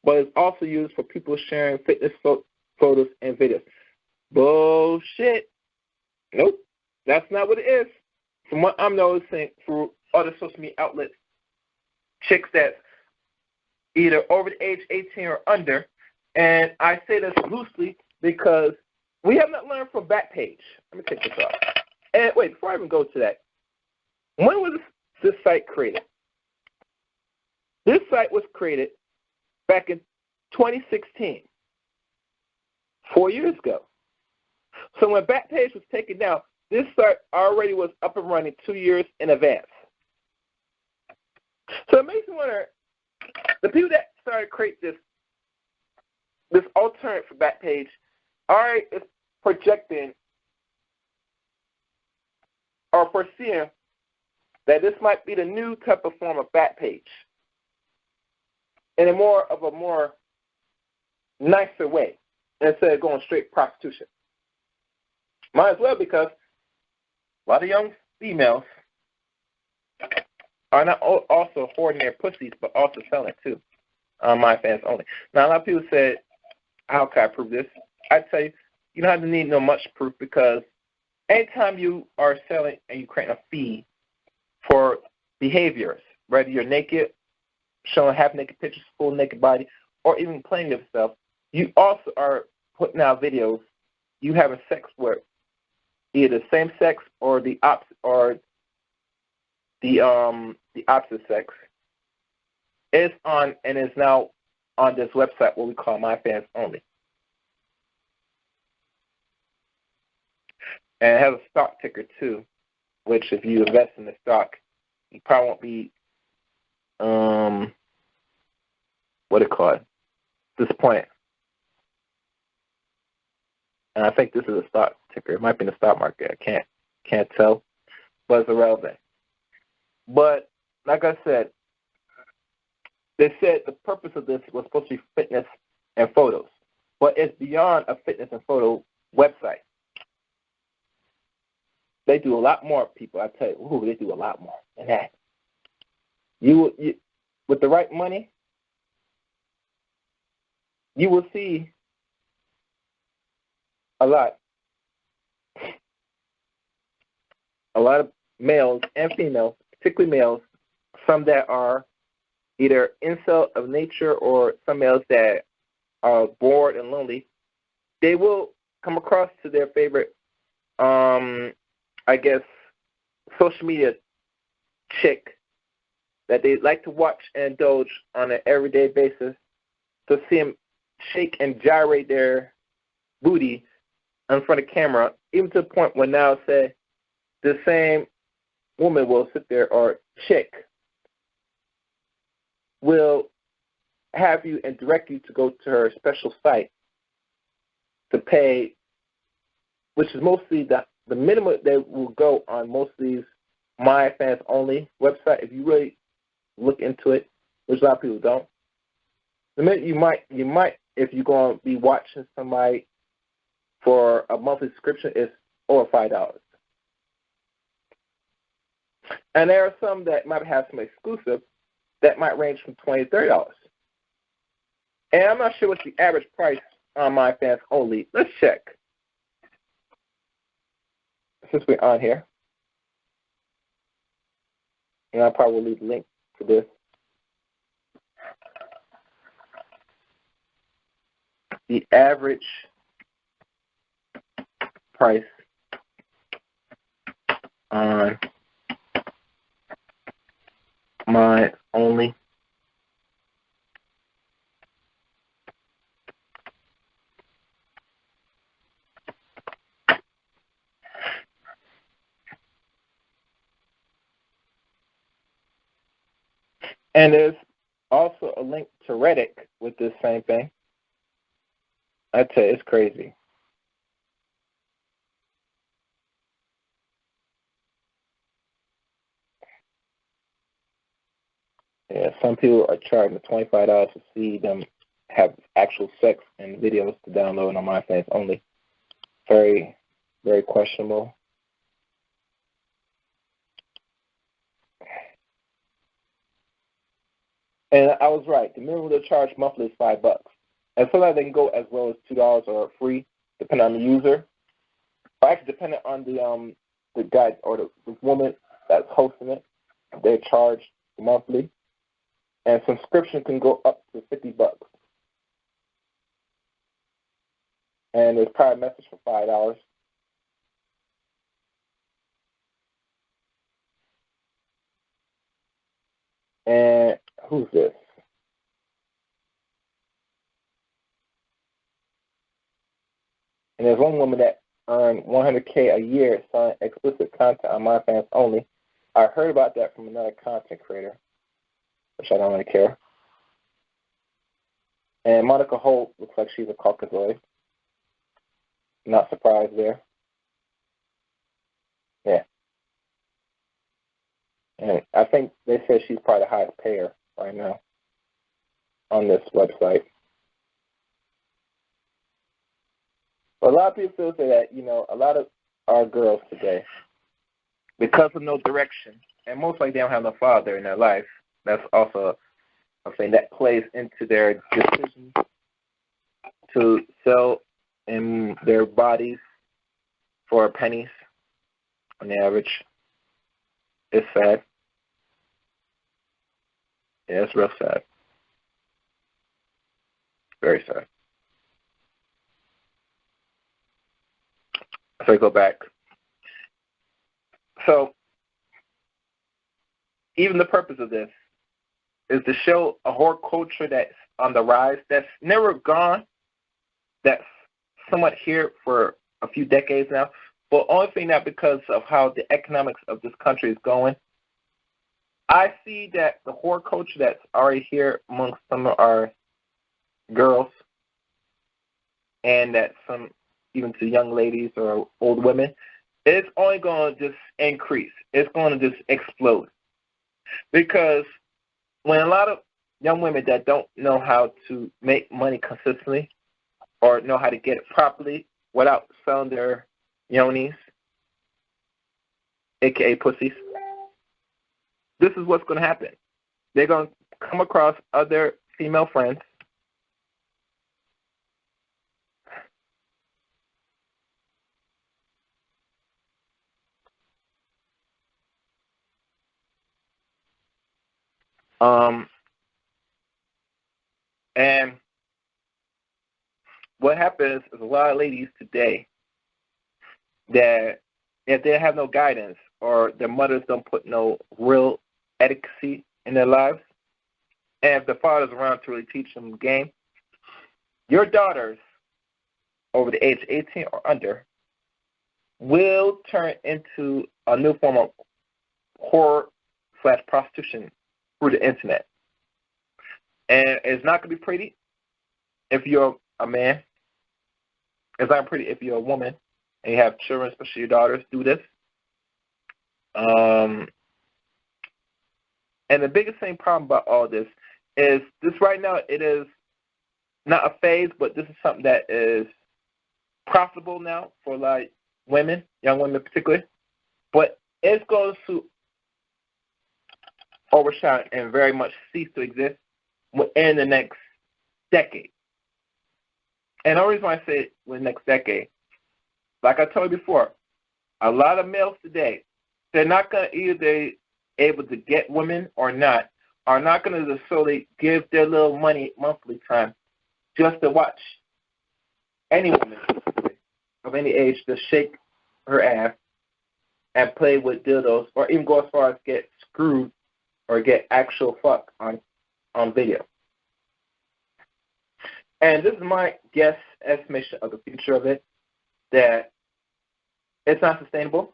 but it's also used for people sharing fitness photos and videos. Bullshit. Nope, that's not what it is. From what I'm noticing through other social media outlets, chicks that's either over the age 18 or under, and I say this loosely because we have not learned from Backpage. Let me take this off. And wait, before I even go to that, when was this site created? This site was created back in 2016, 4 years ago. So when Backpage was taken down, this site already was up and running 2 years in advance. So it makes me wonder, the people that started to create this alternative for Backpage already is projecting or foreseeing that this might be the new type of form of Backpage in a more nicer way instead of going straight prostitution. Might as well, because a lot of young females are not also hoarding their pussies, but also selling it too on MyFans only. Now, a lot of people said, how can I prove this? I tell you, you don't have to need no much proof, because anytime you are selling and you create a feed for behaviors, whether you're naked, showing half-naked pictures, full naked body, or even playing yourself, you also are putting out videos you having sex with either the same sex or the opposite, or the opposite sex. It's on, and is now on this website, what we call MyFans Only. And it has a stock ticker too, which if you invest in the stock, you probably won't be disappointed. And I think this is a stock ticker. It might be in the stock market. I can't tell, but it's irrelevant. But like I said, they said the purpose of this was supposed to be fitness and photos, but it's beyond a fitness and photo website. They do a lot more, people. I tell you, they do a lot more than that. You with the right money, you will see a lot of males and females, particularly males, some that are either incel of nature or some males that are bored and lonely. They will come across to their favorite, social media chick that they like to watch and indulge on an everyday basis, to see them shake and gyrate their booty in front of camera, even to the point where now, say, the same woman will sit there, or chick will have you and direct you to go to her special site to pay, which is mostly the minimum they will go on most of these MyFans Only website. If you really look into it, which a lot of people don't, the minute you might, if you're going to be watching somebody for a monthly subscription, is over $5. And there are some that might have some exclusive that might range from $20 to $30. And I'm not sure what's the average price on MyFans Only. Let's check, since we're on here. And I'll probably leave a link to this. The average price on My Only And there's also a link to Reddit with this same thing. I tell you, it's crazy. Yeah, some people are charging $25 to see them have actual sex and videos to download on MyFan only. Very, very questionable. And I was right. The minimum they charge monthly is $5. And sometimes they can go as low as $2 or free, depending on the user. Or actually, depending on the guy or the woman that's hosting it, they charge monthly. And subscription can go up to $50. And there's private message for $5. And who's this? And there's one woman that earned $100K a year selling explicit content on MyFan only. I heard about that from another content creator, which I don't really care. And Monica Holt looks like she's a Caucasoid. Not surprised there. Yeah. And I think they said she's probably the highest payer right now on this website. But a lot of people say that, a lot of our girls today, because of no direction, and most likely they don't have no father in their life, that's also a thing that plays into their decision to sell in their bodies for pennies on the average. It's sad. Yeah, it's real sad. Very sad. So I go back. So even the purpose of this is to show a whore culture that's on the rise, that's never gone, that's somewhat here for a few decades now, but only thing that because of how the economics of this country is going, I see that the whore culture that's already here amongst some of our girls, and that some even to young ladies or old women, it's only going to just increase. It's going to just explode. Because when a lot of young women that don't know how to make money consistently or know how to get it properly without selling their yonis, a.k.a. pussies, this is what's going to happen. They're going to come across other female friends and what happens is a lot of ladies today that if they have no guidance or their mothers don't put no real etiquette in their lives, and if the father's around to really teach them the game, your daughters over the age 18 or under will turn into a new form of whore/prostitution through the internet. And it's not going to be pretty if you're a man. It's not pretty if you're a woman and you have children, especially your daughters, do this. And the biggest thing problem about all this is this right now, it is not a phase, but this is something that is profitable now for a lot of women, young women particularly. But it's going to overshine and very much cease to exist within the next decade. And the reason why I say within the next decade, like I told you before, a lot of males today, they're not going to either be able to get women or not, are not going to solely give their little money monthly time just to watch any woman of any age to shake her ass and play with dildos or even go as far as get screwed or get actual fuck on video. And this is my guess estimation of the future of it, that it's not sustainable.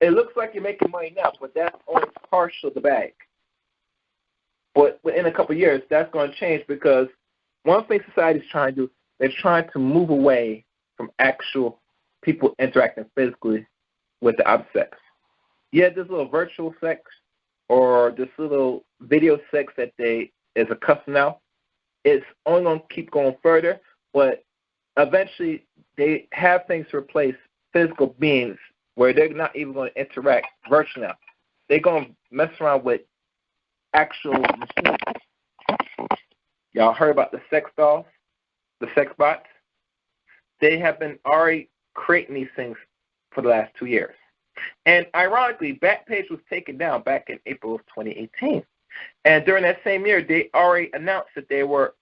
It looks like you're making money now, but that's only partial of the bag. But within a couple of years, that's going to change because one thing society is trying to do, they're trying to move away from actual people interacting physically with the opposite sex. Yeah, this little virtual sex or this little video sex that they is accustomed now, it's only going to keep going further, but eventually they have things to replace physical beings where they're not even going to interact virtually now. They're going to mess around with actual machines. Y'all heard about the sex dolls, the sex bots? They have been already creating these things for the last 2 years. And ironically, Backpage was taken down back in April of 2018. And during that same year, they already announced that they were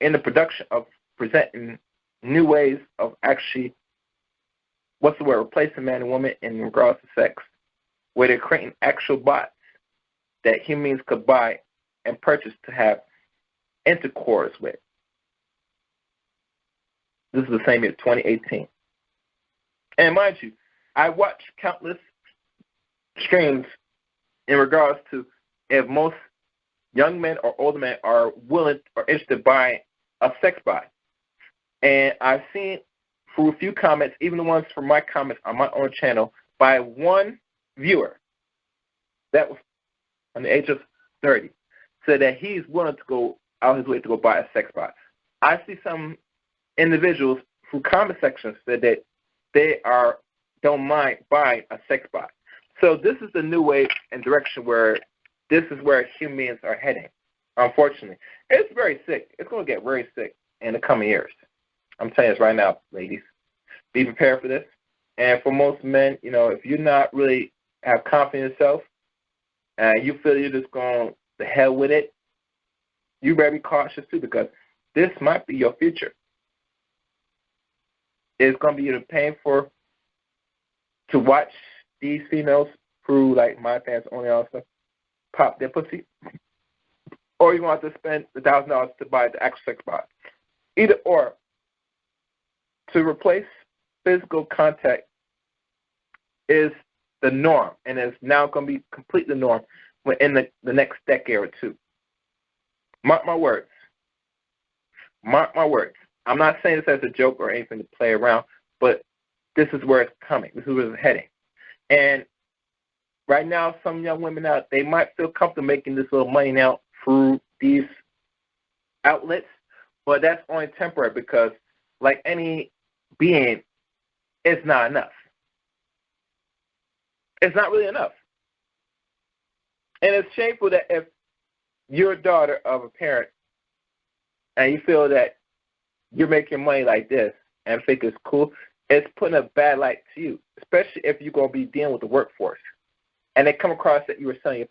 in the production of presenting new ways of actually, replacing man and woman in regards to sex, where they're creating actual bots that humans could buy and purchase to have intercourse with. This is the same year, 2018. And mind you, I watched countless streams in regards to if most young men or older men are willing or interested in buying a sex bot. And I've seen through a few comments, even the ones from my comments on my own channel, by one viewer that was on the age of 30, said that he's willing to go out his way to go buy a sex bot. I see some individuals through comment sections said that they don't mind buying a sex bot. So this is the new way and direction where this is where humans are heading, unfortunately. It's very sick. It's going to get very sick in the coming years. I'm telling you this right now, ladies. Be prepared for this. And for most men, if you're not really have confidence in yourself and you feel you're just going the hell with it, you better be cautious too, because this might be your future. It's going to be either paying to watch these females through like MyFans only also pop their pussy, or you're going to have to spend the $1,000 to buy the actual sex bot. Either or, to replace physical contact is the norm, and it's now going to be completely the norm in the next decade or two. Mark my words. Mark my words. I'm not saying this as a joke or anything to play around, but this is where it's coming. This is where it's heading. And right now, some young women out, they might feel comfortable making this little money now through these outlets, but that's only temporary because, like any being, it's not enough. It's not really enough. And it's shameful that if you're a daughter of a parent and you feel that you're making money like this and think it's cool, it's putting a bad light to you, especially if you're going to be dealing with the workforce. And they come across that you were selling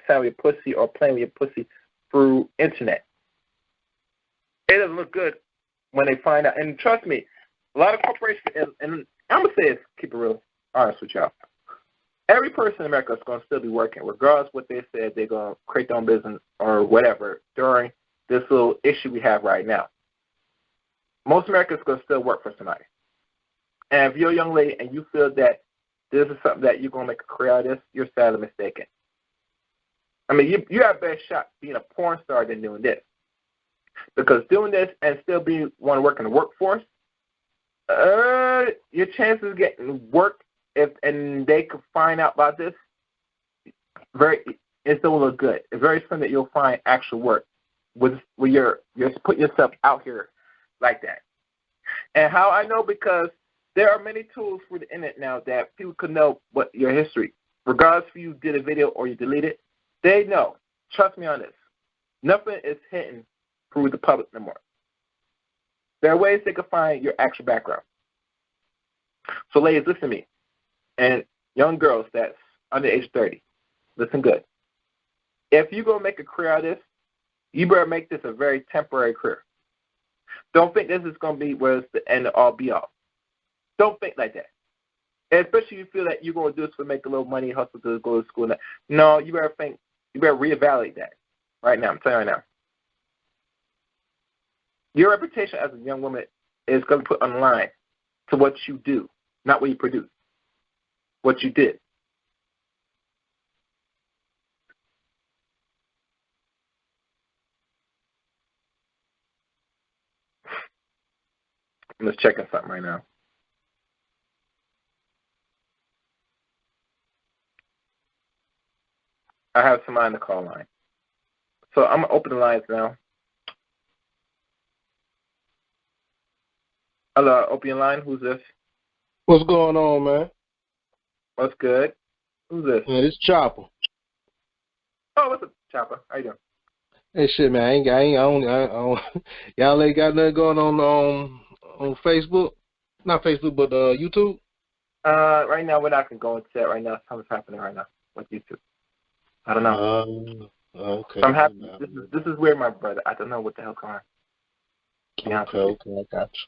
your pussy or playing with your pussy through internet. It doesn't look good when they find out. And trust me, a lot of corporations, and I'm going to say this, keep it real honest with y'all. Every person in America is going to still be working, regardless of what they said they're going to create their own business or whatever during this little issue we have right now. Most Americans are going to still work for somebody. And if you're a young lady and you feel that this is something that you're going to make a career out of this, you're sadly mistaken. I mean, you have a better shot being a porn star than doing this. Because doing this and still want to work in the workforce, your chances of getting work and they could find out about this, it don't look good. It's very slim that you'll find actual work with you're putting yourself out here like that. And how I know, because there are many tools for the internet now that people could know what your history, regardless if you did a video or you deleted it, they know. Trust me on this. Nothing is hidden through the public no more. There are ways they can find your actual background. So ladies, listen to me. And young girls that's under age 30, listen good. If you're going to make a career out of this, you better make this a very temporary career. Don't think this is going to be where it's the end all be all. Don't think like that. And especially if you feel that you're going to do this to make a little money, hustle to go to school. No, you better reevaluate that right now. I'm telling you right now. Your reputation as a young woman is going to put on the line to what you do, not what you produce. What you did. I'm just checking something right now. I have somebody on the call line. So I'm going to open the lines now. Hello, open your line. Who's this? What's going on, man? What's good? Who's this? Yeah, this Chopper. Oh, what's up, Chopper? How you doing? Hey, shit, man. I don't y'all ain't got nothing going on Facebook? Not Facebook, but YouTube? Right now, we're not going to go into that right now. Something's happening right now with YouTube. I don't know. Okay. I'm happy. This is weird, my brother. I don't know what the hell's going on. Okay, I got you.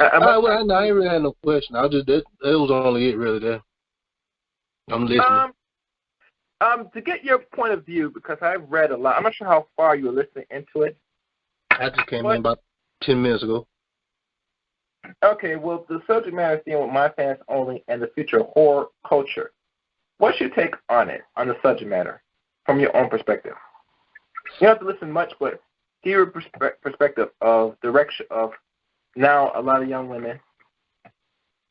I ain't really had no question. That was only it really there. I'm listening. To get your point of view, because I've read a lot. I'm not sure how far you were listening into it. I just came in about 10 minutes ago. Okay, well, the subject matter is dealing with my fans only and the future of horror culture. What's your take on it, on the subject matter, from your own perspective? You don't have to listen much, but hear your perspective of direction of now a lot of young women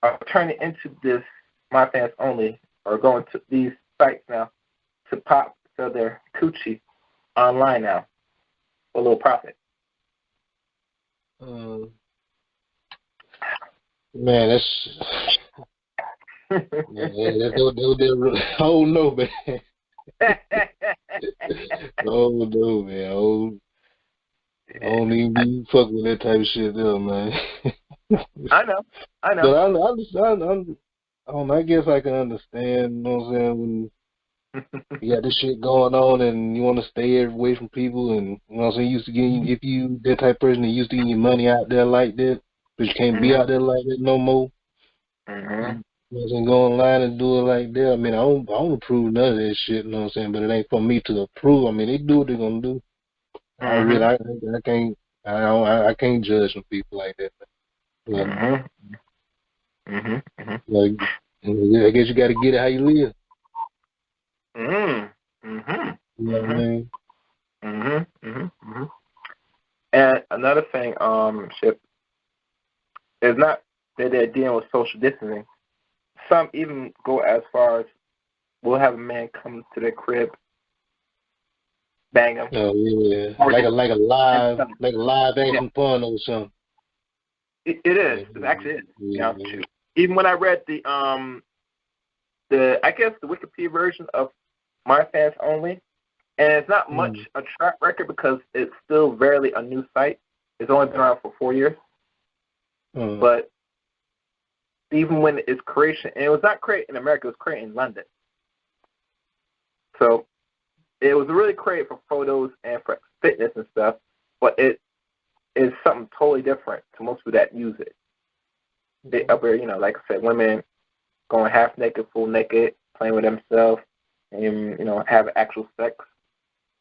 are turning into this my fans only or going to these sites now to sell their coochie online now for a little profit. Man, that's oh no, man. Oh no, man. I don't even be fucking with that type of shit there, man. I know. But I guess I can understand, you know what I'm saying, when you got this shit going on and you want to stay away from people and, you know what I'm saying, if you that type of person that used to getting your money out there like that, but you can't be out there like that no more. Mm-hmm. You know what I'm saying, go online and do it like that. I mean, I don't approve none of that shit, you know what I'm saying, but it ain't for me to approve. I mean, they do what they're going to do. Mm-hmm. I can't judge some people like that. Like, like, I guess you got to get it how you live. You know what I mean? And another thing, Chip, is not that they're dealing with social distancing. Some even go as far as we'll have a man come to their crib, bang him. Oh yeah, like a live action porno or something. It is. It actually is. Yeah. Even when I read the I guess the Wikipedia version of My Fans Only, and it's not much a track record because it's still barely a new site. It's only been around for 4 years. But even when its creation, and it was not created in America, it was created in London. So it was really created for photos and for fitness and stuff, but it is something totally different to most people that use it. They up there, like I said, women going half naked, full naked, playing with themselves, and have actual sex.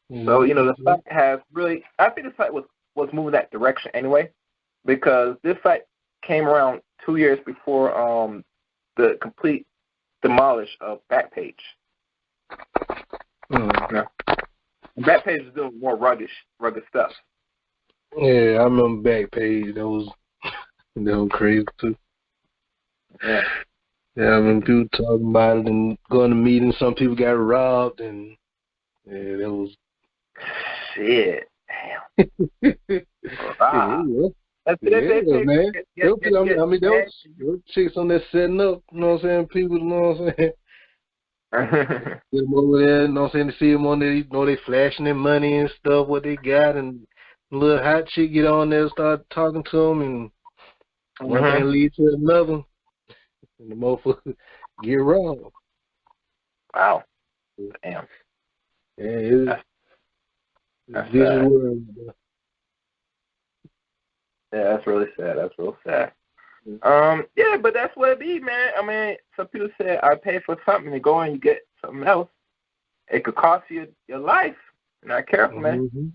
So the site has really, I think the site was moving that direction anyway, because this site came around 2 years before the complete demolish of Backpage. Backpage is doing more rugged stuff. Yeah, I remember Backpage. That was crazy too. Yeah. Yeah, I remember people talking about it and going to meetings. Some people got robbed, and yeah, that was shit. Damn. That's man. There was chicks on there setting up. You know what I'm saying? People, you know what I'm saying? Get them over there, you know what I'm saying? To see them on there, they flashing their money and stuff, what they got, and a little hot chick get on there, start talking to them, and one thing leads to another, and the motherfucker get robbed. Wow. Damn. Yeah, that's world. Yeah, that's really sad. That's real sad. Yeah, but that's what it be, man. I mean, some people say I pay for something and go and you get something else. It could cost you your life. You're not careful, man.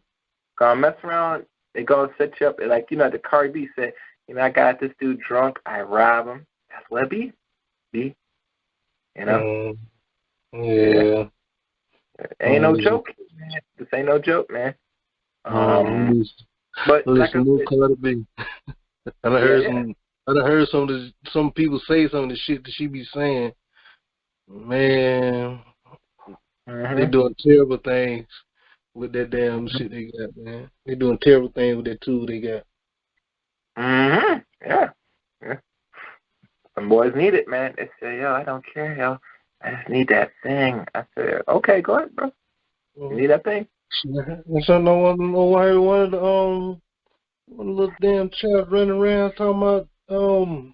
Gonna mess around. They gonna set you up. Like, the Cardi B said, I got this dude drunk. I rob him. That's what it be. Yeah. Ain't no joke, man. This ain't no joke, man. But listen, like I said, I I done heard some people say some of the shit that she be saying. Man, they doing terrible things with that damn shit they got, man. They doing terrible things with that tool they got. Yeah. Some boys need it, man. They say, yo, I don't care, yo. I just need that thing. I said, okay, go ahead, bro. You need that thing? So no one one of the little damn child running around talking about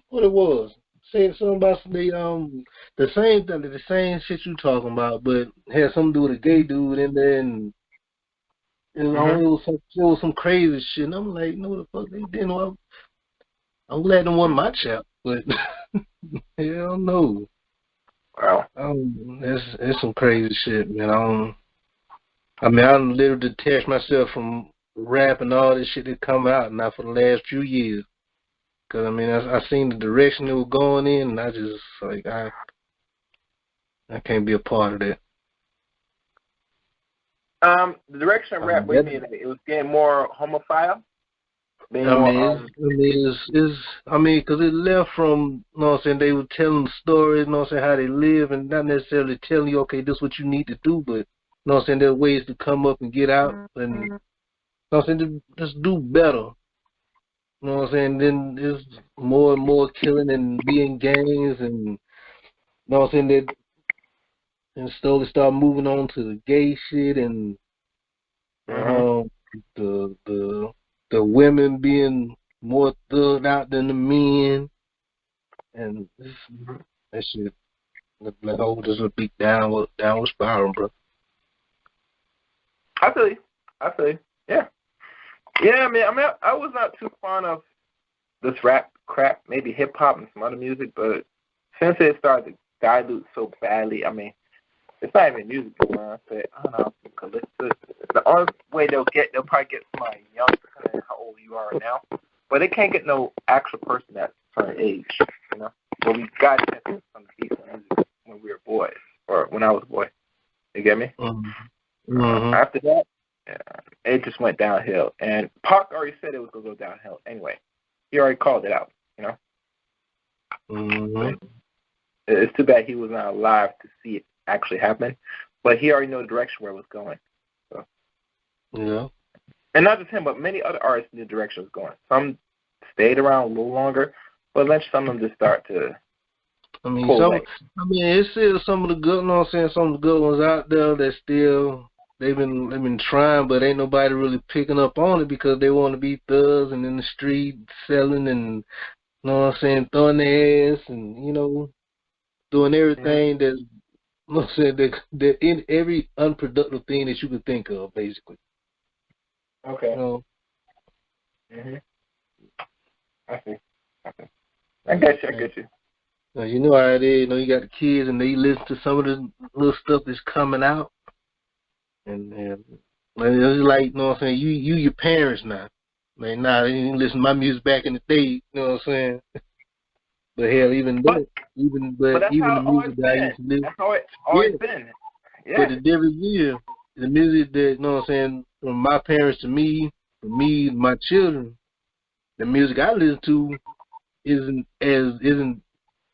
what it was. Saying something about the same shit you talking about, but had something to do with a gay dude in there, and it was some crazy shit. And I'm like, no, the fuck they didn't. Well, I'm glad them wasn't my child, but hell no. Wow. It's some crazy shit, man. I literally detached myself from rap and all this shit that come out now for the last few years. Cause I mean, I seen the direction it was going in, and I just like I can't be a part of that. The direction of rap, what do you mean? It was getting more homophile. Cause it left from, you know what I'm saying, they were telling stories, you know what I'm saying, how they live, and not necessarily telling you, okay, this is what you need to do, but, you know what I'm saying, there are ways to come up and get out, and, you know what I'm saying, just do better. You know what I'm saying? Then there's more and more killing and being gangs, and, you know what I'm saying, and slowly start moving on to the gay shit, and the women being more thugged out than the men, and that shit, like, oh, just a big downward spiral, bro. I feel you. Yeah. Yeah, I was not too fond of this rap crap, maybe hip hop and some other music, but since it started to dilute so badly, I mean, it's not even music anymore. I don't know, the only way they'll probably get somebody young, depending on how old you are now, but they can't get no actual person that's a certain age, you know. But we got some decent music when we were boys, or when I was a boy. You get me? After that, it just went downhill. And Pac already said it was going to go downhill anyway. He already called it out, you know? It's too bad he was not alive to see it actually happen. But he already knew the direction where it was going. So. Yeah. And not just him, but many other artists knew the direction it was going. Some stayed around a little longer, but eventually some of them just start to it's still some of the good, you know what I'm saying, some of the good ones out there that still they've been trying, but ain't nobody really picking up on it because they want to be thugs and in the street selling and, you know what I'm saying, throwing their ass and, you know, doing everything that, you know what I'm saying, that in every unproductive thing that you could think of, basically. Okay. You know? I see. I get you. Now, you know how it is. You know, you got the kids and they listen to some of the little stuff that's coming out. And it's like, you know what I'm saying, you your parents now. Like, nah, they didn't listen to my music back in the day, you know what I'm saying? But hell, even the music that I used to listen. That's how it's always been. Yeah. But the difference is, the music that, you know what I'm saying, from my parents to me, from me to my children, the music I listen to isn't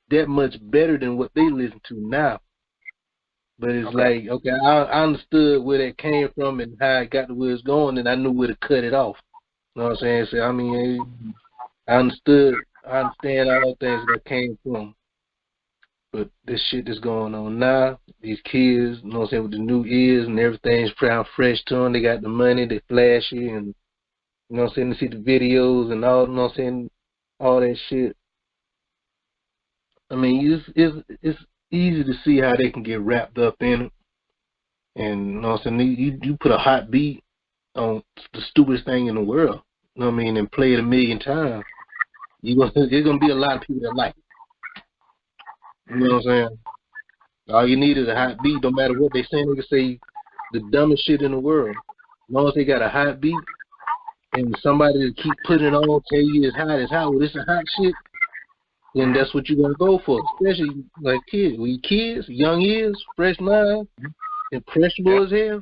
that much better than what they listen to now. But it's like, okay, I understood where that came from and how it got to where it's going, and I knew where to cut it off. You know what I'm saying? So, I mean, I understand all the things that came from. But this shit that's going on now, these kids, you know what I'm saying, with the new ears and everything's fresh to them. They got the money, they flashy, and, you know what I'm saying, they see the videos and all, you know what I'm saying, all that shit. I mean, it's easy to see how they can get wrapped up in it. And, you know what I'm saying, you put a hot beat on the stupidest thing in the world, you know what I mean, and play it 1,000,000 times. There's going to be a lot of people that like it. You know what I'm saying? All you need is a hot beat. No matter what they saying, they can say the dumbest shit in the world. As long as they got a hot beat and somebody to keep putting it on, tell you it's hot, well, this is hot shit, then that's what you're going to go for. Especially like kids. When you kids, young ears, fresh mind, impressionable as hell.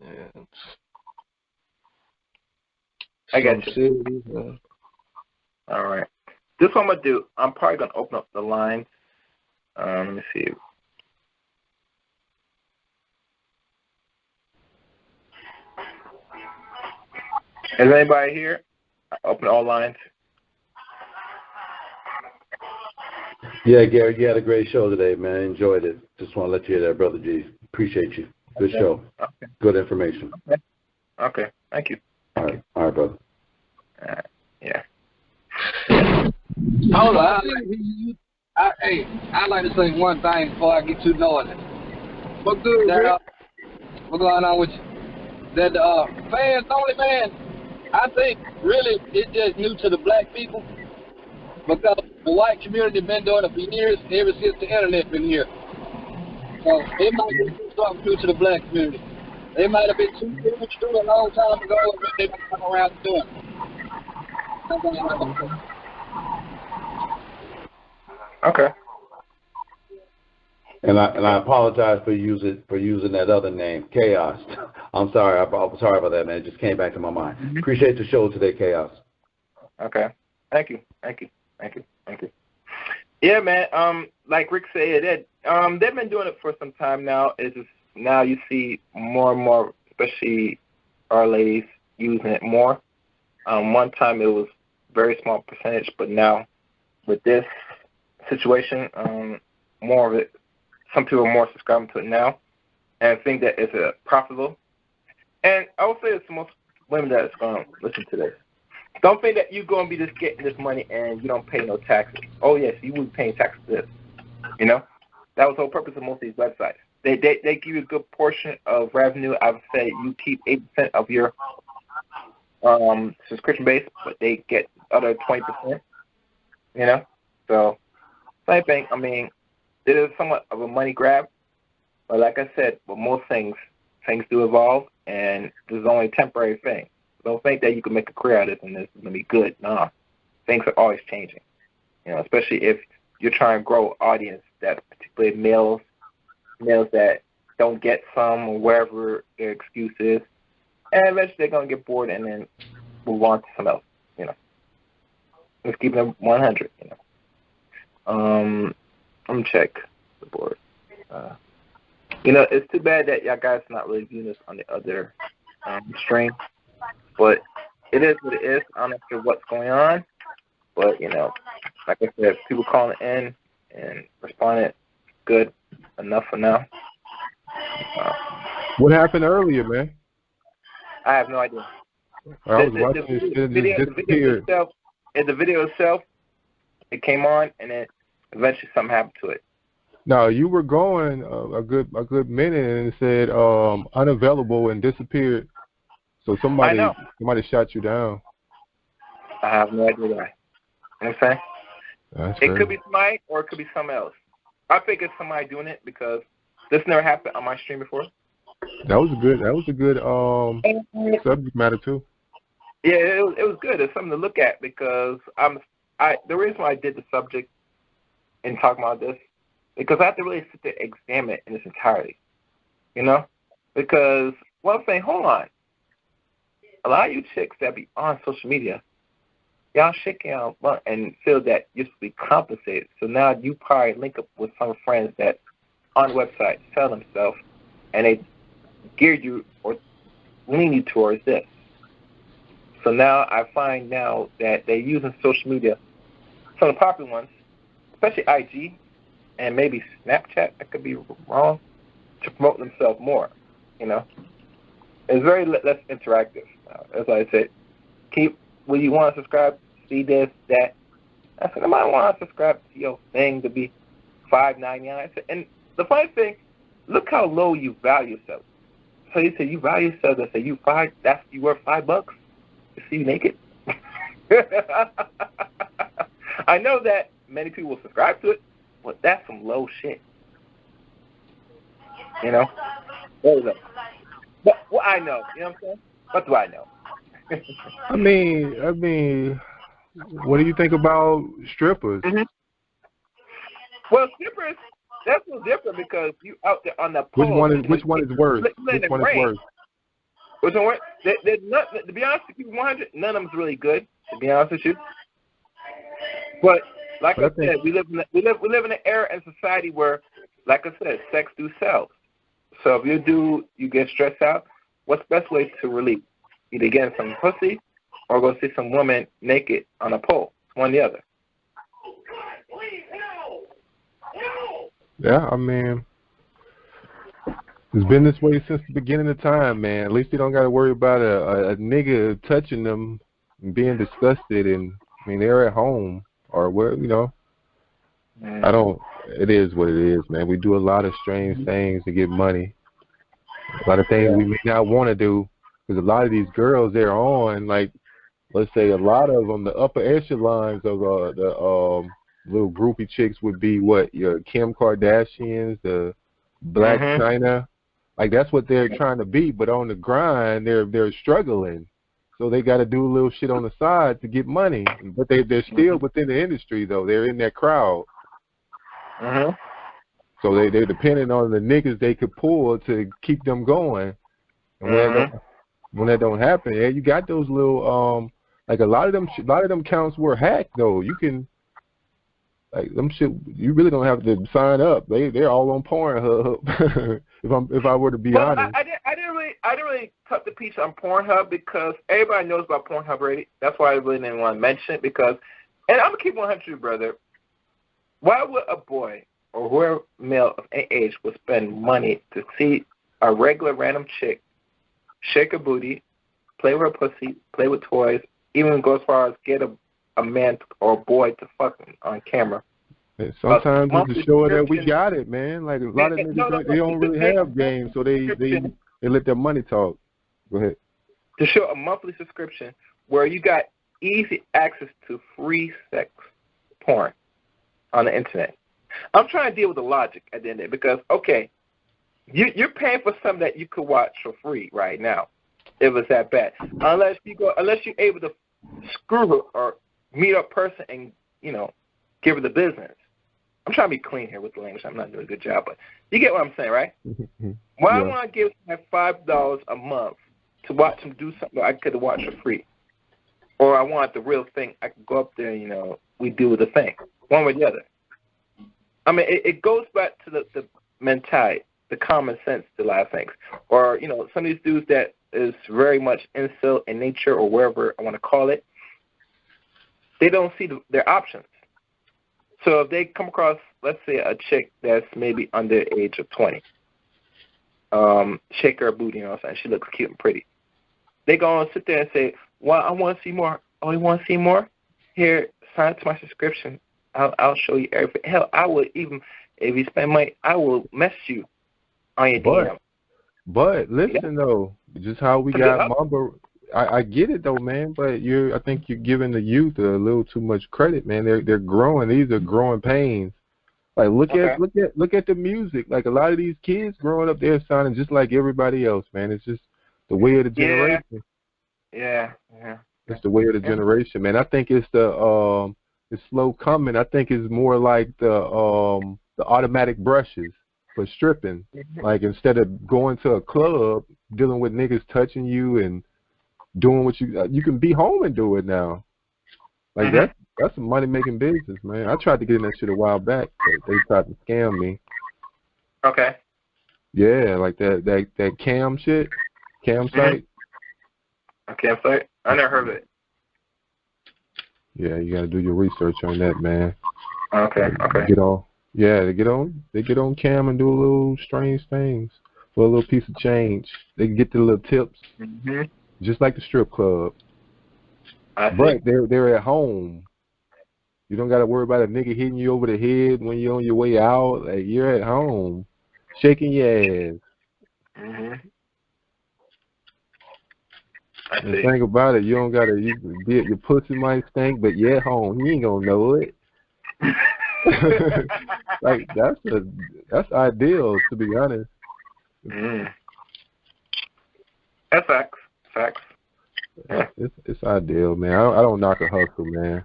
Yeah. I got you. Serious, All right. This is what I'm going to do. I'm probably going to open up the lines. Let me see. Is anybody here? Open all lines. Yeah, Gary, you had a great show today, man. Enjoyed it. Just want to let you hear that, Brother G. Appreciate you. Good show. Okay. Good information. Okay. Thank you. All right, brother. Yeah. Hold on. I'd like to say one thing before I get too noisy. What's good, Rick? What's going on with you? That fans only, man, I think really it's just new to the black people because the white community been doing it for years, ever since the internet been here. So it might be something new to the black community. They might have been too much to do a long time ago, and they might come around to doing it. Okay. And I apologize for using that other name, Chaos. I'm sorry. I'm sorry about that, man. It just came back to my mind. Mm-hmm. Appreciate the show today, Chaos. Okay. Thank you. Yeah, man. Like Rick said, they've been doing it for some time now. It's just now you see more and more, especially our ladies, using it more. One time it was very small percentage, but now with this situation, more of it. Some people are more subscribing to it now, and I think that it's profitable. And I would say it's most women that's going to listen to this. Don't think that you're going to be just getting this money and you don't pay no taxes. Oh, yes, you will be paying taxes for this. You know? That was the whole purpose of most of these websites. They give you a good portion of revenue. I would say you keep 8% of your subscription base, but they get the other 20%. You know? So, same thing. I mean, it is somewhat of a money grab, but like I said, with most things do evolve, and this is only a temporary thing. Don't think that you can make a career out of this and this is going to be good. No, things are always changing, you know, especially if you're trying to grow an audience that particularly males that don't get some or wherever their excuse is, and eventually they're going to get bored and then move on to something else, you know. Let's keep them 100, you know. Let me check the board. You know, it's too bad that y'all guys not really viewing this on the other stream, but it is what it is. I'm not sure what's going on, but, you know, like I said, people calling in and responding, good enough for now. What happened earlier, man? I have no idea. I was watching the video itself, it came on, and then eventually something happened to it. No, you were going a good minute, and it said unavailable and disappeared. So somebody shot you down. I have no idea why. You know what I'm saying? That's it could be somebody or it could be something else. I think it's somebody doing it because this never happened on my stream before. That was a good subject matter too. Yeah, it was good. It's something to look at because the reason why I did the subject and talk about this because I have to really sit there and examine it in its entirety. You know? Because one thing, hold on. A lot of you chicks that be on social media, y'all shaking out and feel that you're supposed to be compensated. So now you probably link up with some friends that on the website sell themselves and they gear you or lean you towards this. So now I find now that they're using social media, some of the popular ones, especially IG and maybe Snapchat, I could be wrong, to promote themselves more, you know. It's very less interactive. As I said, will you want to subscribe, see this, that? I said, I might want to subscribe to your thing to be $5.99. And the funny thing, look how low you value yourself. So you say you value yourself, they say you worth $5 to see you naked? I know that many people will subscribe to it, but that's some low shit. You know? But what I know, you know what I'm saying? What do I know? I mean, what do you think about strippers? Mm-hmm. Well, strippers, that's a little different because you out there on the pole. Which one is worse? Which one is worse? Which one worse? To be honest with you, 100, none of them is really good, to be honest with you. But like I said, we live in an era and society where, like I said, sex do sell. So if you get stressed out, what's the best way to relieve? Either getting some pussy or go see some woman naked on a pole. One or the other. Yeah, I mean, it's been this way since the beginning of time, man. At least they don't got to worry about a nigga touching them and being disgusted. And I mean, they're at home or where, you know. I don't. It is what it is, man. We do a lot of strange things to get money. A lot of things we may not want to do because a lot of these girls they're on, like, let's say a lot of them, the upper echelons of the little groupie chicks would be what your Kim Kardashians, the Black China, like that's what they're trying to be. But on the grind, they're struggling, so they got to do a little shit on the side to get money. But they're still within the industry though. They're in that crowd. So they're depending on the niggas they could pull to keep them going. And when that don't happen, yeah, you got those little like a lot of them counts were hacked though. You can. Like them shit, you really don't have to sign up. They're all on Pornhub. if I were to be honest. I didn't really cut the piece on Pornhub because everybody knows about Pornhub already. That's why I really didn't want to mention it because, and I'm gonna keep 100, brother. Why would a boy or whoever male of any age would spend money to see a regular random chick shake her booty, play with her pussy, play with toys, even go as far as get a man or a boy to fuck him on camera? And sometimes it's to show that we got it, man. Like a lot of niggas, they don't really have games, so they let their money talk. Go ahead. To show a monthly subscription where you got easy access to free sex porn on the internet. I'm trying to deal with the logic at the end of it because, okay, you're paying for something that you could watch for free right now if it's that bad. Unless you're able to screw her or meet a person and, you know, give her the business. I'm trying to be clean here with the language. I'm not doing a good job, but you get what I'm saying, right? Why I want to give him $5 a month to watch him do something I could watch for free? Or I want the real thing. I could go up there, you know, we do the thing. One way or the other. I mean, it goes back to the mentality, the common sense, the last things. Or, you know, some of these dudes that is very much incel in nature or wherever I want to call it, they don't see their options. So if they come across, let's say, a chick that's maybe under the age of 20, shake her booty, you know what I'm saying? She looks cute and pretty. They go and sit there and say, well, I want to see more. Oh, you want to see more? Here, sign up to my subscription. I'll show you everything. Hell, I would even, if you spend money, I will message you on your DM. But listen, though, just how we got Mamba. I get it though, man, but I think you're giving the youth a little too much credit, man. They're growing. These are growing pains. Like look at the music. Like a lot of these kids growing up, they're sounding just like everybody else, man. It's just the way of the generation. Yeah. It's the way of the generation, man. I think it's the slow coming. I think it's more like the automatic brushes for stripping. Like instead of going to a club, dealing with niggas touching you and doing what you can be home and do it now. Like that's some money making business, man. I tried to get in that shit a while back, but they tried to scam me. Okay. Yeah, like that cam shit, cam site. A cam site? I never heard of it. Yeah, you gotta do your research on that, man. Okay. They get on cam and do a little strange things for a little piece of change. They can get the little tips. Just like the strip club. But they're at home. You don't got to worry about a nigga hitting you over the head when you're on your way out. Like, you're at home, shaking your ass. And think about it. You don't got to. Your pussy might stink, but you're at home. You ain't gonna know it. Like that's ideal, to be honest. That's facts. Yeah. It's ideal, man. I don't knock a hustle, man.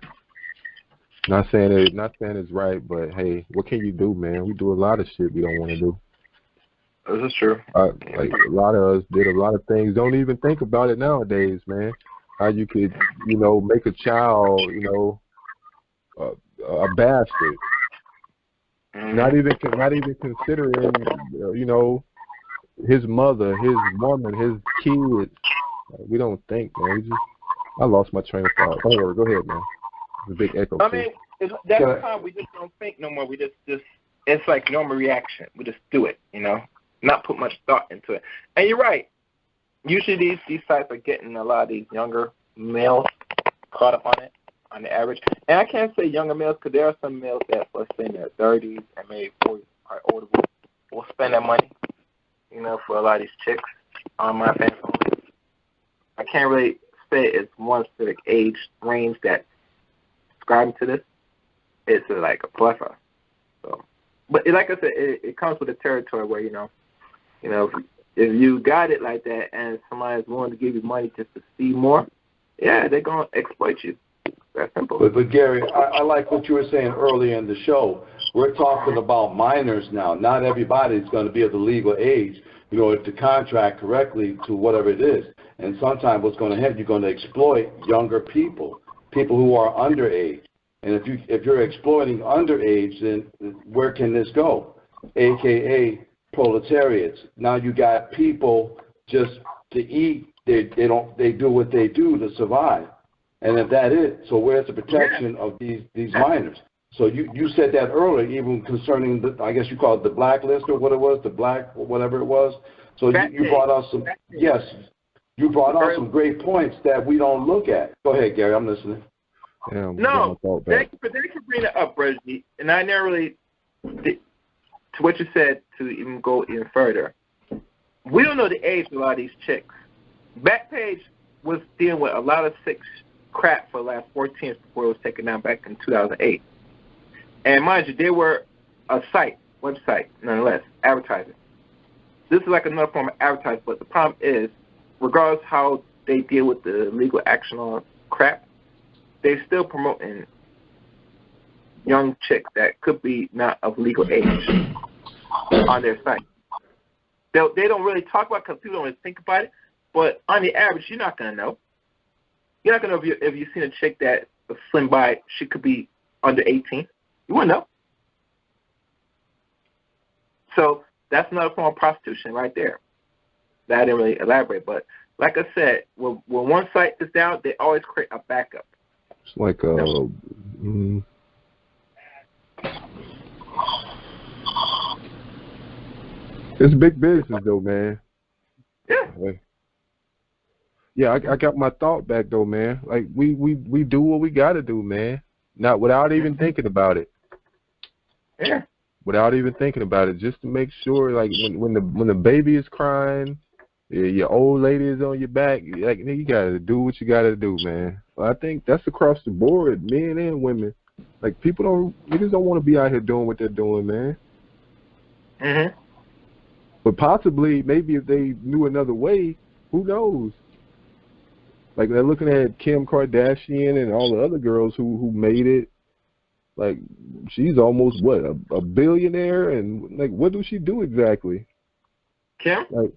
Not saying it's right, but hey, what can you do, man? We do a lot of shit we don't want to do. This is true. Like a lot of us did a lot of things. Don't even think about it nowadays, man. How you could, make a child, a bastard. Not even considering, you know, his mother, his woman, his kids. We don't think, man. I lost my train of thought. Don't worry. Go ahead, man. It's a big echo. I mean, that's the time we just don't think no more. We just it's like normal reaction. We just do it, you know, not put much thought into it. And you're right. Usually these sites are getting a lot of these younger males caught up on it, on the average. And I can't say younger males because there are some males that, let's say in their 30s and maybe 40s or older, will spend that money, you know, for a lot of these chicks on MyFan. I can't really say it's one specific age range that's subscribing to this. It's like a plethora. So, but like I said, it comes with the territory where you know, if you got it like that and somebody's willing to give you money just to see more, yeah, they're gonna exploit you. That's simple. But Gary, I like what you were saying earlier in the show. We're talking about minors now. Not everybody's going to be of the legal age, you know, to contract correctly to whatever it is. And sometimes what's going to happen, you're going to exploit younger people who are underage. And if you're exploiting underage, then where can this go? AKA proletariats. Now you got people just to eat. They do what they do to survive. And if that is, so where's the protection of these minors? So you said that earlier, even concerning the, I guess you call it the blacklist or what it was, the black, whatever it was. So you brought out some, yes, you brought out some great points that we don't look at. Go ahead, Gary, I'm listening. Yeah, no, thank you for bringing it up, Reggie. And I never really, to what you said, to even go even further. We don't know the age of a lot of these chicks. Backpage was dealing with a lot of sick crap for the last 14 years before it was taken down back in 2008. And mind you, they were a website, nonetheless, advertising. This is like another form of advertising, but the problem is, regardless how they deal with the legal action on crap, they're still promoting young chicks that could be not of legal age on their site. They don't really talk about it because people don't really think about it, but on the average, you're not going to know. You're not going to know if you've seen a chick that was slim by, she could be under 18. You wouldn't know. So that's another form of prostitution right there that I didn't really elaborate. But like I said, when one site is down, they always create a backup. It's like it's big business though, man. Yeah. Yeah, I got my thought back though, man. Like we do what we gotta do, man. Not without even thinking about it. Yeah. Without even thinking about it, just to make sure, like when the baby is crying, your old lady is on your back, like you gotta do what you gotta do, man. I think that's across the board, men and women. Like niggas don't want to be out here doing what they're doing, man. Mhm. But possibly, maybe if they knew another way, who knows? Like they're looking at Kim Kardashian and all the other girls who made it. Like she's almost what a billionaire, and like what does she do exactly? Kim? Like,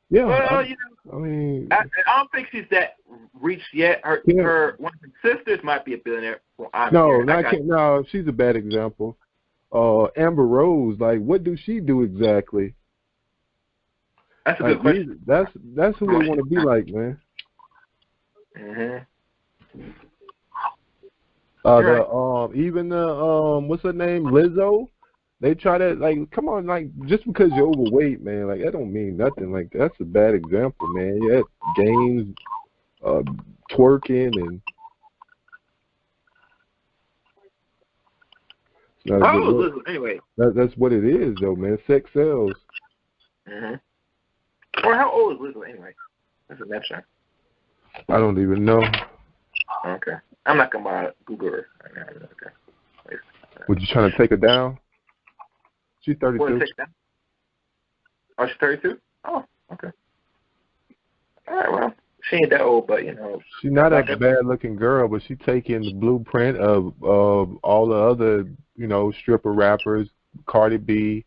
yeah. Well, I mean, I don't think she's that rich yet. Her one of her sisters might be a billionaire. Well, no, she's a bad example. Amber Rose, like what does she do exactly? That's a good question. That's who they want to be like, man. Mhm. Even the what's her name, Lizzo, they try to like, come on, like just because you're overweight, man, like that don't mean nothing. Like that's a bad example, man. You had games, twerking and. Anyway. That's what it is, though, man. Sex sells. Mhm. Or how old is Lizzo anyway? That's a metric. I don't even know. Okay. I'm not going to Google her. Okay. Were you trying to take her down? She's 32. Take her down? Oh, she's 32? Oh, okay. All right, well, she ain't that old, but, you know. She's not a bad-looking girl, but she's taking the blueprint of all the other, you know, stripper rappers, Cardi B.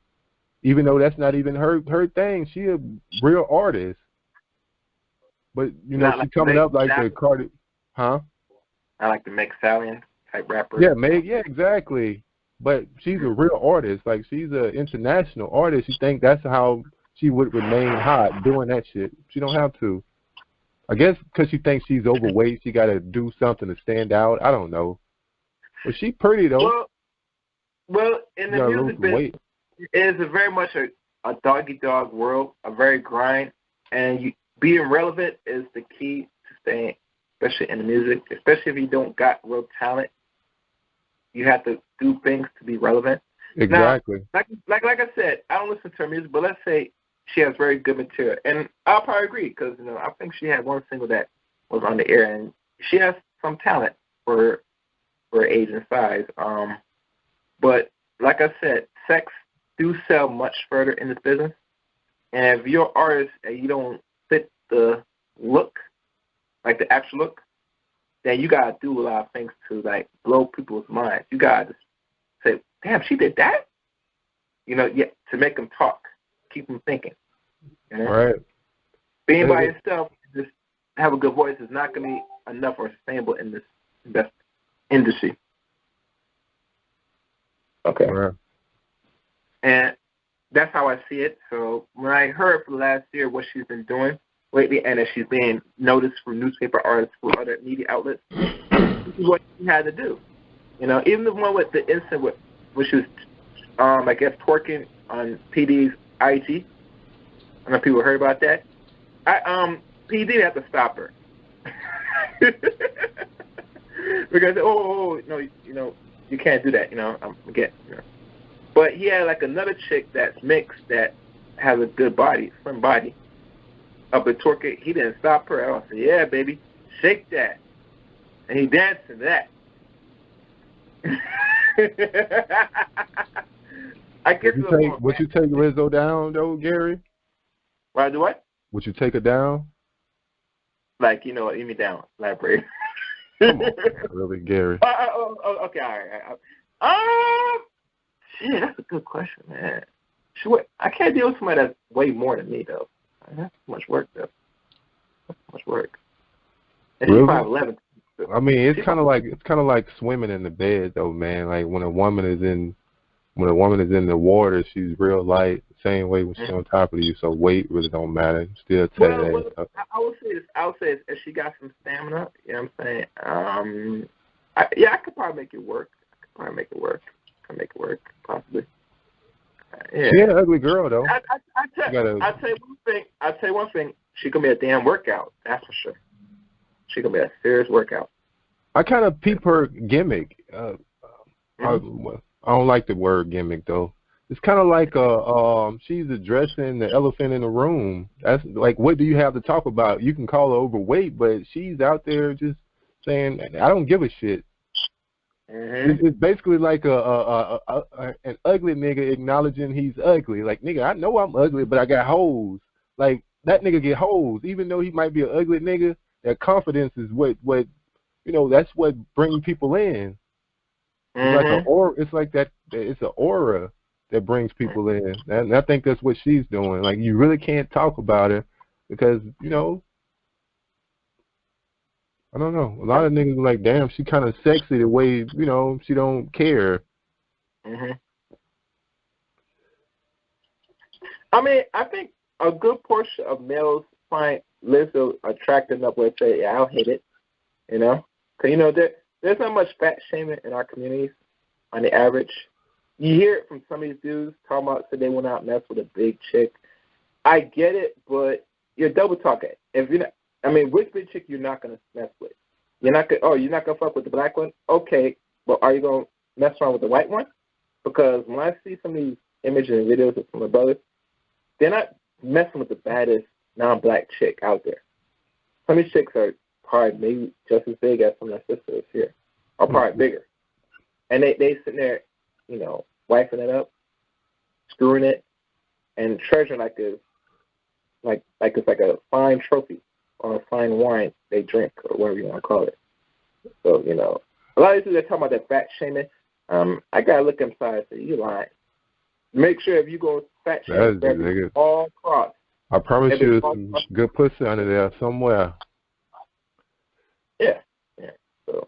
Even though that's not even her thing. She a real artist. But, you know, she's coming up like the Cardi... Huh? I like the Meg Stallion type rapper. Yeah, yeah, exactly. But she's a real artist. Like, she's an international artist. You think that's how she would remain hot, doing that shit? She don't have to. I guess because she thinks she's overweight, she got to do something to stand out. I don't know. But she's pretty, though. Well, in the music business, it is very much a dog-eat-dog world, a very grind. And being relevant is the key to staying, especially in the music, especially if you don't got real talent. You have to do things to be relevant. Exactly. Now, like I said, I don't listen to her music, but let's say she has very good material, and I'll probably agree because I think she had one single that was on the air, and she has some talent for her age and size. But like I said, sex do sell much further in this business, and if you're an artist and you don't fit the look, like the actual look, then you gotta do a lot of things to like blow people's minds. You gotta say, "Damn, she did that," to make them talk, keep them thinking. Right. Being by yourself, just have a good voice is not gonna be enough or sustainable in this industry. Okay. Right. And that's how I see it. So when I heard for the last year what she's been doing lately, and that she's being noticed for newspaper artists, for other media outlets, this is what she had to do. Even the one with the incident which was, I guess, twerking on PD's IG. I know people heard about that. PD had to stop her because no, you can't do that. But he had like another chick that's mixed that has a good body, slim body. Up at twerking, he didn't stop her. I said, "Yeah, baby, shake that," and he danced to that. I guess would you take Rizzo down though, Gary? Why do what? Would you take her down? Like, you me down, elaborate. Come on, really, Gary? Okay, all right. Shit, that's a good question, man. I can't deal with somebody that's way more than me, though. That's too much work, though. That's too much work. And really? She's 5'11". I mean, it's kind of like swimming in the bed, though, man. Like when a woman is in the water, she's real light. Same way when she's on top of you, so weight really don't matter. Still tell that. I would say this. If she got some stamina, you know what I'm saying? I could probably make it work. I can make it work, possibly. Yeah. She ain't an ugly girl, though. I'll tell you one thing. She gonna be a damn workout. That's for sure. She gonna be a serious workout. I kind of peep her gimmick. I don't like the word gimmick, though. It's kind of like she's addressing the elephant in the room. That's like, what do you have to talk about? You can call her overweight, but she's out there just saying, "I don't give a shit." Mm-hmm. It's basically like an ugly nigga acknowledging he's ugly. Like, nigga, I know I'm ugly, but I got hoes. Like, that nigga get hoes, even though he might be an ugly nigga. That confidence is what that's what brings people in. Mm-hmm. It's like that. It's an aura that brings people in, and I think that's what she's doing. Like, you really can't talk about her because I don't know. A lot of niggas are like, damn, she kind of sexy the way she don't care. Mm-hmm. I mean, I think a good portion of males find Lizzo attractive enough where they say, "Yeah, I'll hit it," because there's not much fat shaming in our communities on the average. You hear it from some of these dudes talking about they went out and messed with a big chick. I get it, but you're double talking. If you're not, which big chick you're not gonna mess with? You're not gonna fuck with the black one? Okay, but are you gonna mess around with the white one? Because when I see some of these images and videos of some of my brothers, they're not messing with the baddest non-black chick out there. Some of these chicks are probably maybe just as big as some of their sisters here, or probably bigger. And they sitting there, wifing it up, screwing it, and treasuring like it's like a fine trophy or a fine wine they drink or whatever you want to call it. So, a lot of these people that talk about that fat shaming, I gotta look inside and say, you lying. Make sure if you go fat shaming, all cross. I promise you, there's some good pussy under there somewhere. Yeah. So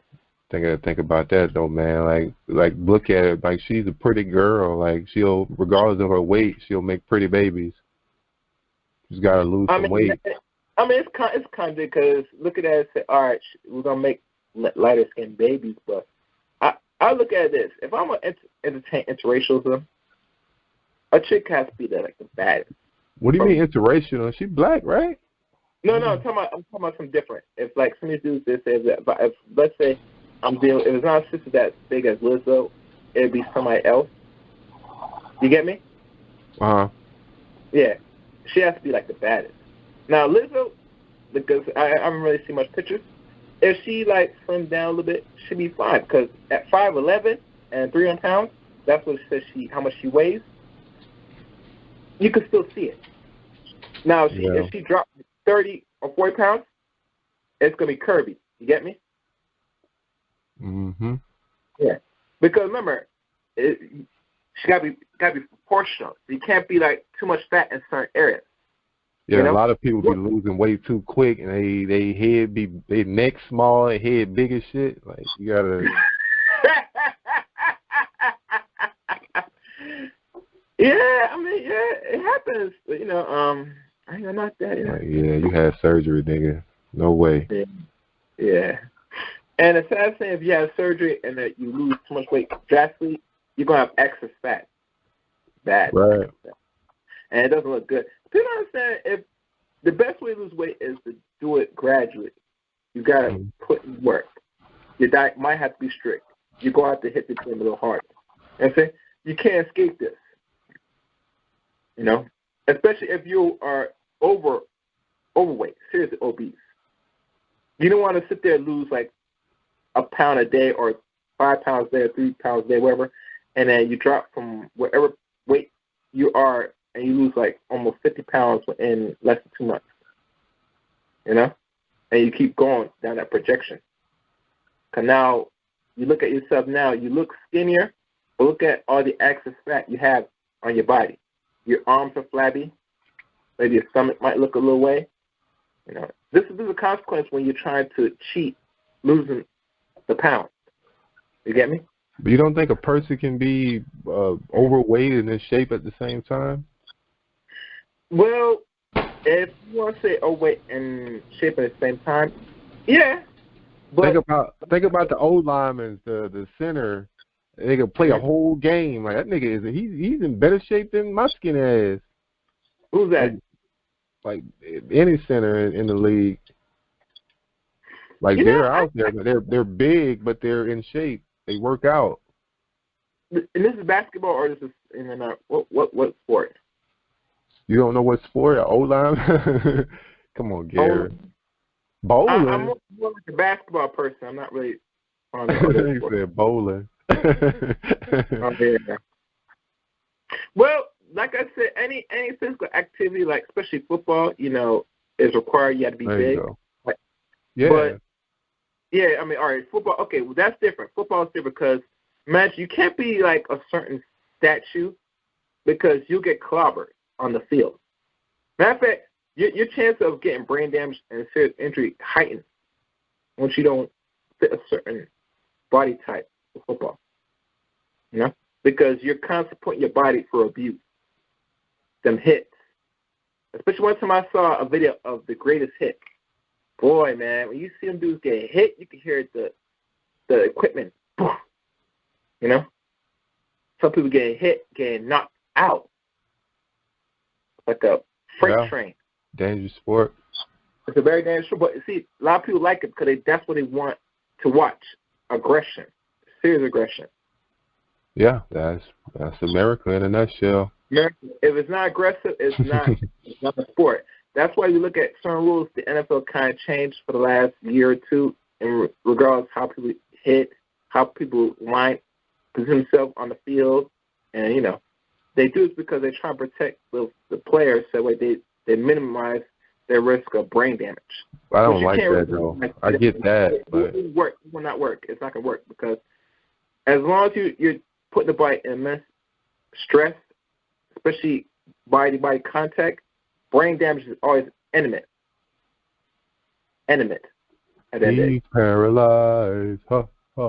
Think about that though, man. Like look at it. Like she's a pretty girl. Like she'll, regardless of her weight, she'll make pretty babies. She's got to lose some weight. I mean, it's kind of because look at that and say, all right, we're gonna make lighter skinned babies, but I look at this. If I'm gonna entertain interracialism, a chick has to be there like the baddest. What do you mean interracial? She black, right? No, I'm talking about something different. If like some of these dudes, they say that, but if let's say if it's not a sister that's big as Lizzo, it'd be somebody else. You get me? Yeah, she has to be like the baddest. Now Lizzo, because I haven't really seen much pictures. If she like slimmed down a little bit, she'd be fine. Because at 5'11" and 300 pounds, that's what it says how much she weighs. You can still see it. Now, if she dropped 30 or 40 pounds, it's gonna be curvy. You get me? Mhm. Yeah. Because remember, she gotta be proportional. You can't be like too much fat in certain areas. Yeah, you know? A lot of people be losing weight too quick, and they neck small, and head big as shit. Like you gotta. Yeah, I mean, it happens. You know, I ain't gonna knock that. Yeah. Like, yeah, you had surgery, nigga. No way. Yeah. And the sad thing, if you have surgery and that you lose too much weight drastically, you're gonna have excess fat. Bad. Right. And it doesn't look good. People understand if the best way to lose weight is to do it gradually. You gotta put in work. Your diet might have to be strict. You go out to hit the gym a little harder. And say you can't escape this. You know, especially if you are overweight, seriously obese. You don't want to sit there and lose like a pound a day or 5 pounds a day or 3 pounds a day, whatever, and then you drop from whatever weight you are and you lose like almost 50 pounds in less than 2 months. You know? And you keep going down that projection. Because now you look at yourself now, you look skinnier, but look at all the excess fat you have on your body. Your arms are flabby. Maybe your stomach might look a little way. You know, this is a consequence when you're trying to cheat losing the pound. You get me? But you don't think a person can be overweight and in shape at the same time? Well, if you want to say overweight and shape at the same time, yeah. But think about the old linemen, the center. They could play a whole game. Like that nigga he's in better shape than my skinny ass. Who's that? Like any center in the league. Like they're out there, but they're big, but they're in shape. They work out. And this is basketball, or this is what sport? You don't know what sport? O-line? Come on, Gary. Bowling. I'm more like a basketball person. I'm not really on the He said bowling. Oh, yeah. Well, like I said, any physical activity, like especially football, you know, is required. You have to be big. Yeah. But yeah, I mean, all right, football. Okay, well that's different. Football is different because, man, you can't be like a certain statue because you get clobbered on the field. Matter of fact, your chance of getting brain damage and serious injury heightens once you don't fit a certain body type for football. You know, because you're constantly putting your body for abuse. Them hits. Especially one time I saw a video of the greatest hit. Boy, man, when you see them dudes get hit, you can hear the equipment. You know? Some people getting hit, getting knocked out. Like a freight train. Dangerous sport. It's a very dangerous sport. But see, a lot of people like it because that's what they want to watch. Aggression. Serious aggression. Yeah, that's America in a nutshell. If it's not aggressive, it's not a sport. That's why you look at certain rules the NFL kind of changed for the last year or two in regards to how people hit, how people position themselves on the field. And, you know, they do it because they try to protect the players so that they minimize their risk of brain damage. I don't like that, though. I get that. But it will not work. It's not going to work because as long as you're putting the body in immense stress, especially body-to-body contact, brain damage is always imminent. Be paralyzed. Ha, ha,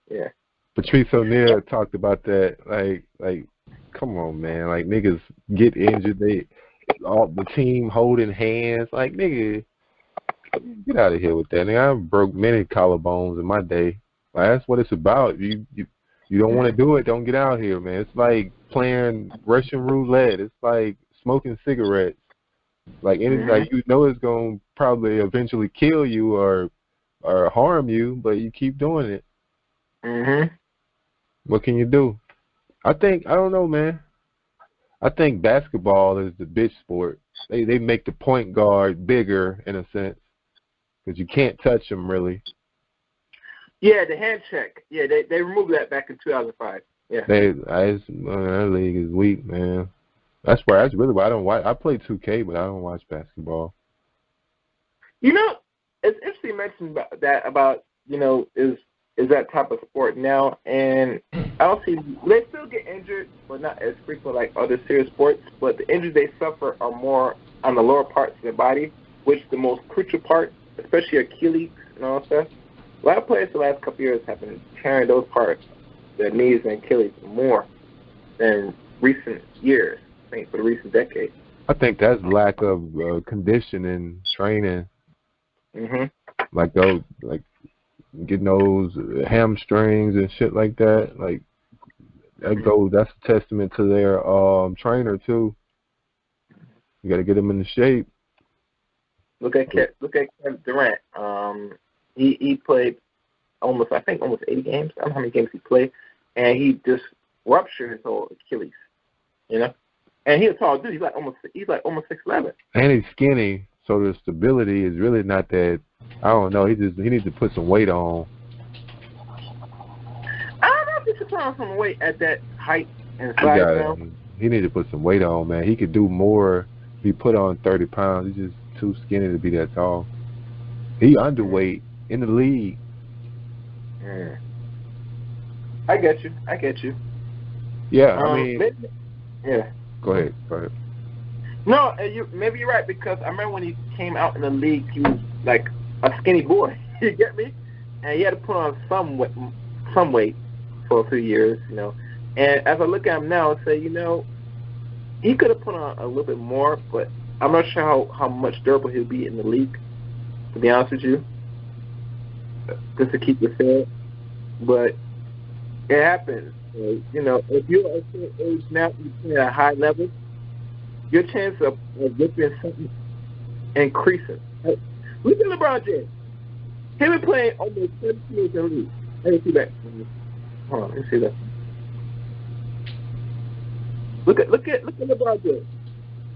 Yeah. Patrice O'Neal talked about that. Like, come on, man. Like, niggas get injured. All the team holding hands. Like, nigga, get out of here with that. Nigga, I broke many collarbones in my day. Like, that's what it's about. You don't want to do it. Don't get out here, man. It's like playing Russian roulette. It's like smoking cigarettes. Like, like you know it's gonna probably eventually kill you or harm you, but you keep doing it. What can you do? I don't know, man. I think basketball is the bitch sport. They make the point guard bigger in a sense because you can't touch them really. Yeah, the hand check. Yeah, they removed that back in 2005. Yeah. That league is weak, man. That's really why I don't watch. I play 2K, but I don't watch basketball. You know, it's interesting you mentioned about is that type of sport now, and I don't see they still get injured, but not as frequent like other serious sports. But the injuries they suffer are more on the lower parts of their body, which the most crucial part, especially Achilles and all that stuff. A lot of players the last couple of years have been tearing those parts, their knees and Achilles, more than recent years. I think for the recent decade. I think that's lack of conditioning, training. Like those, like getting those hamstrings and shit like that. Like that's a testament to their trainer too. You got to get them in the shape. Look at Kevin Durant. He played almost 80 games. I don't know how many games he played, and he just ruptured his whole Achilles. You know, and he's a tall dude. He's like almost 6'11". And he's skinny, so the stability is really not that. I don't know. He needs to put some weight on. I don't know if he should put on some weight at that height and size now. He needs to put some weight on, man. He could do more. He put on 30 pounds. He's just too skinny to be that tall. He underweight in the league. Yeah. I get you. Yeah, I mean. Yeah. Go ahead. No, maybe you're right, because I remember when he came out in the league, he was like a skinny boy. You get me? And he had to put on some weight for a few years, you know. And as I look at him now, I say, he could have put on a little bit more, but I'm not sure how much durable he'll be in the league, to be honest with you, just to keep it fair. But it happens. If you're at a certain age now, you play at a high level, your chance of whipping something increases. Look at LeBron James. He been playing almost 7 years in the league. Let me see that. Hold on, let me see that. Look at LeBron James.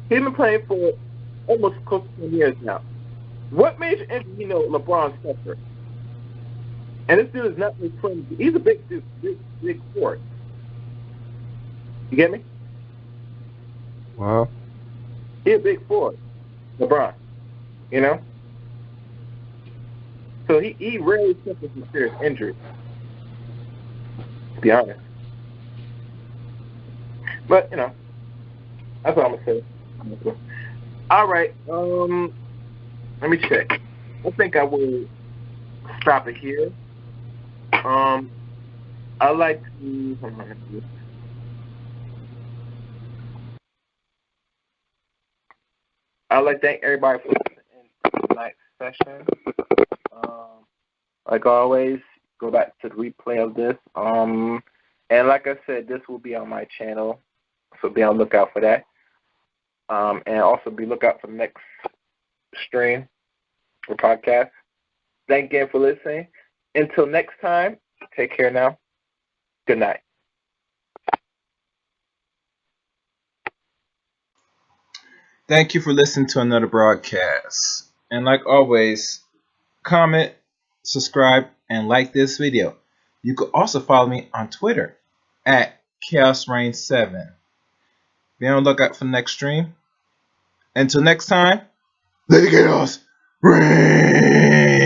He's been playing for almost close to 10 years now. What major injury LeBron suffered? And this dude is not playing. He's a big dude, big forward. You get me? Wow. He's a big forward, LeBron. So he rarely suffers from serious injury, to be honest. But, that's what I'm going to say. All right. Let me check. I think I will stop it here. I'd like to... I'd like to thank everybody for listening to tonight's session. Like always, go back to the replay of this. And like I said, this will be on my channel, so be on the lookout for that. And also be lookout for the next stream or podcast. Thank you again for listening. Until next time, take care now. Good night. Thank you for listening to another broadcast. And like always, comment, subscribe, and like this video. You can also follow me on Twitter at ChaosReign7. Be on the lookout for the next stream. Until next time, let the chaos reign.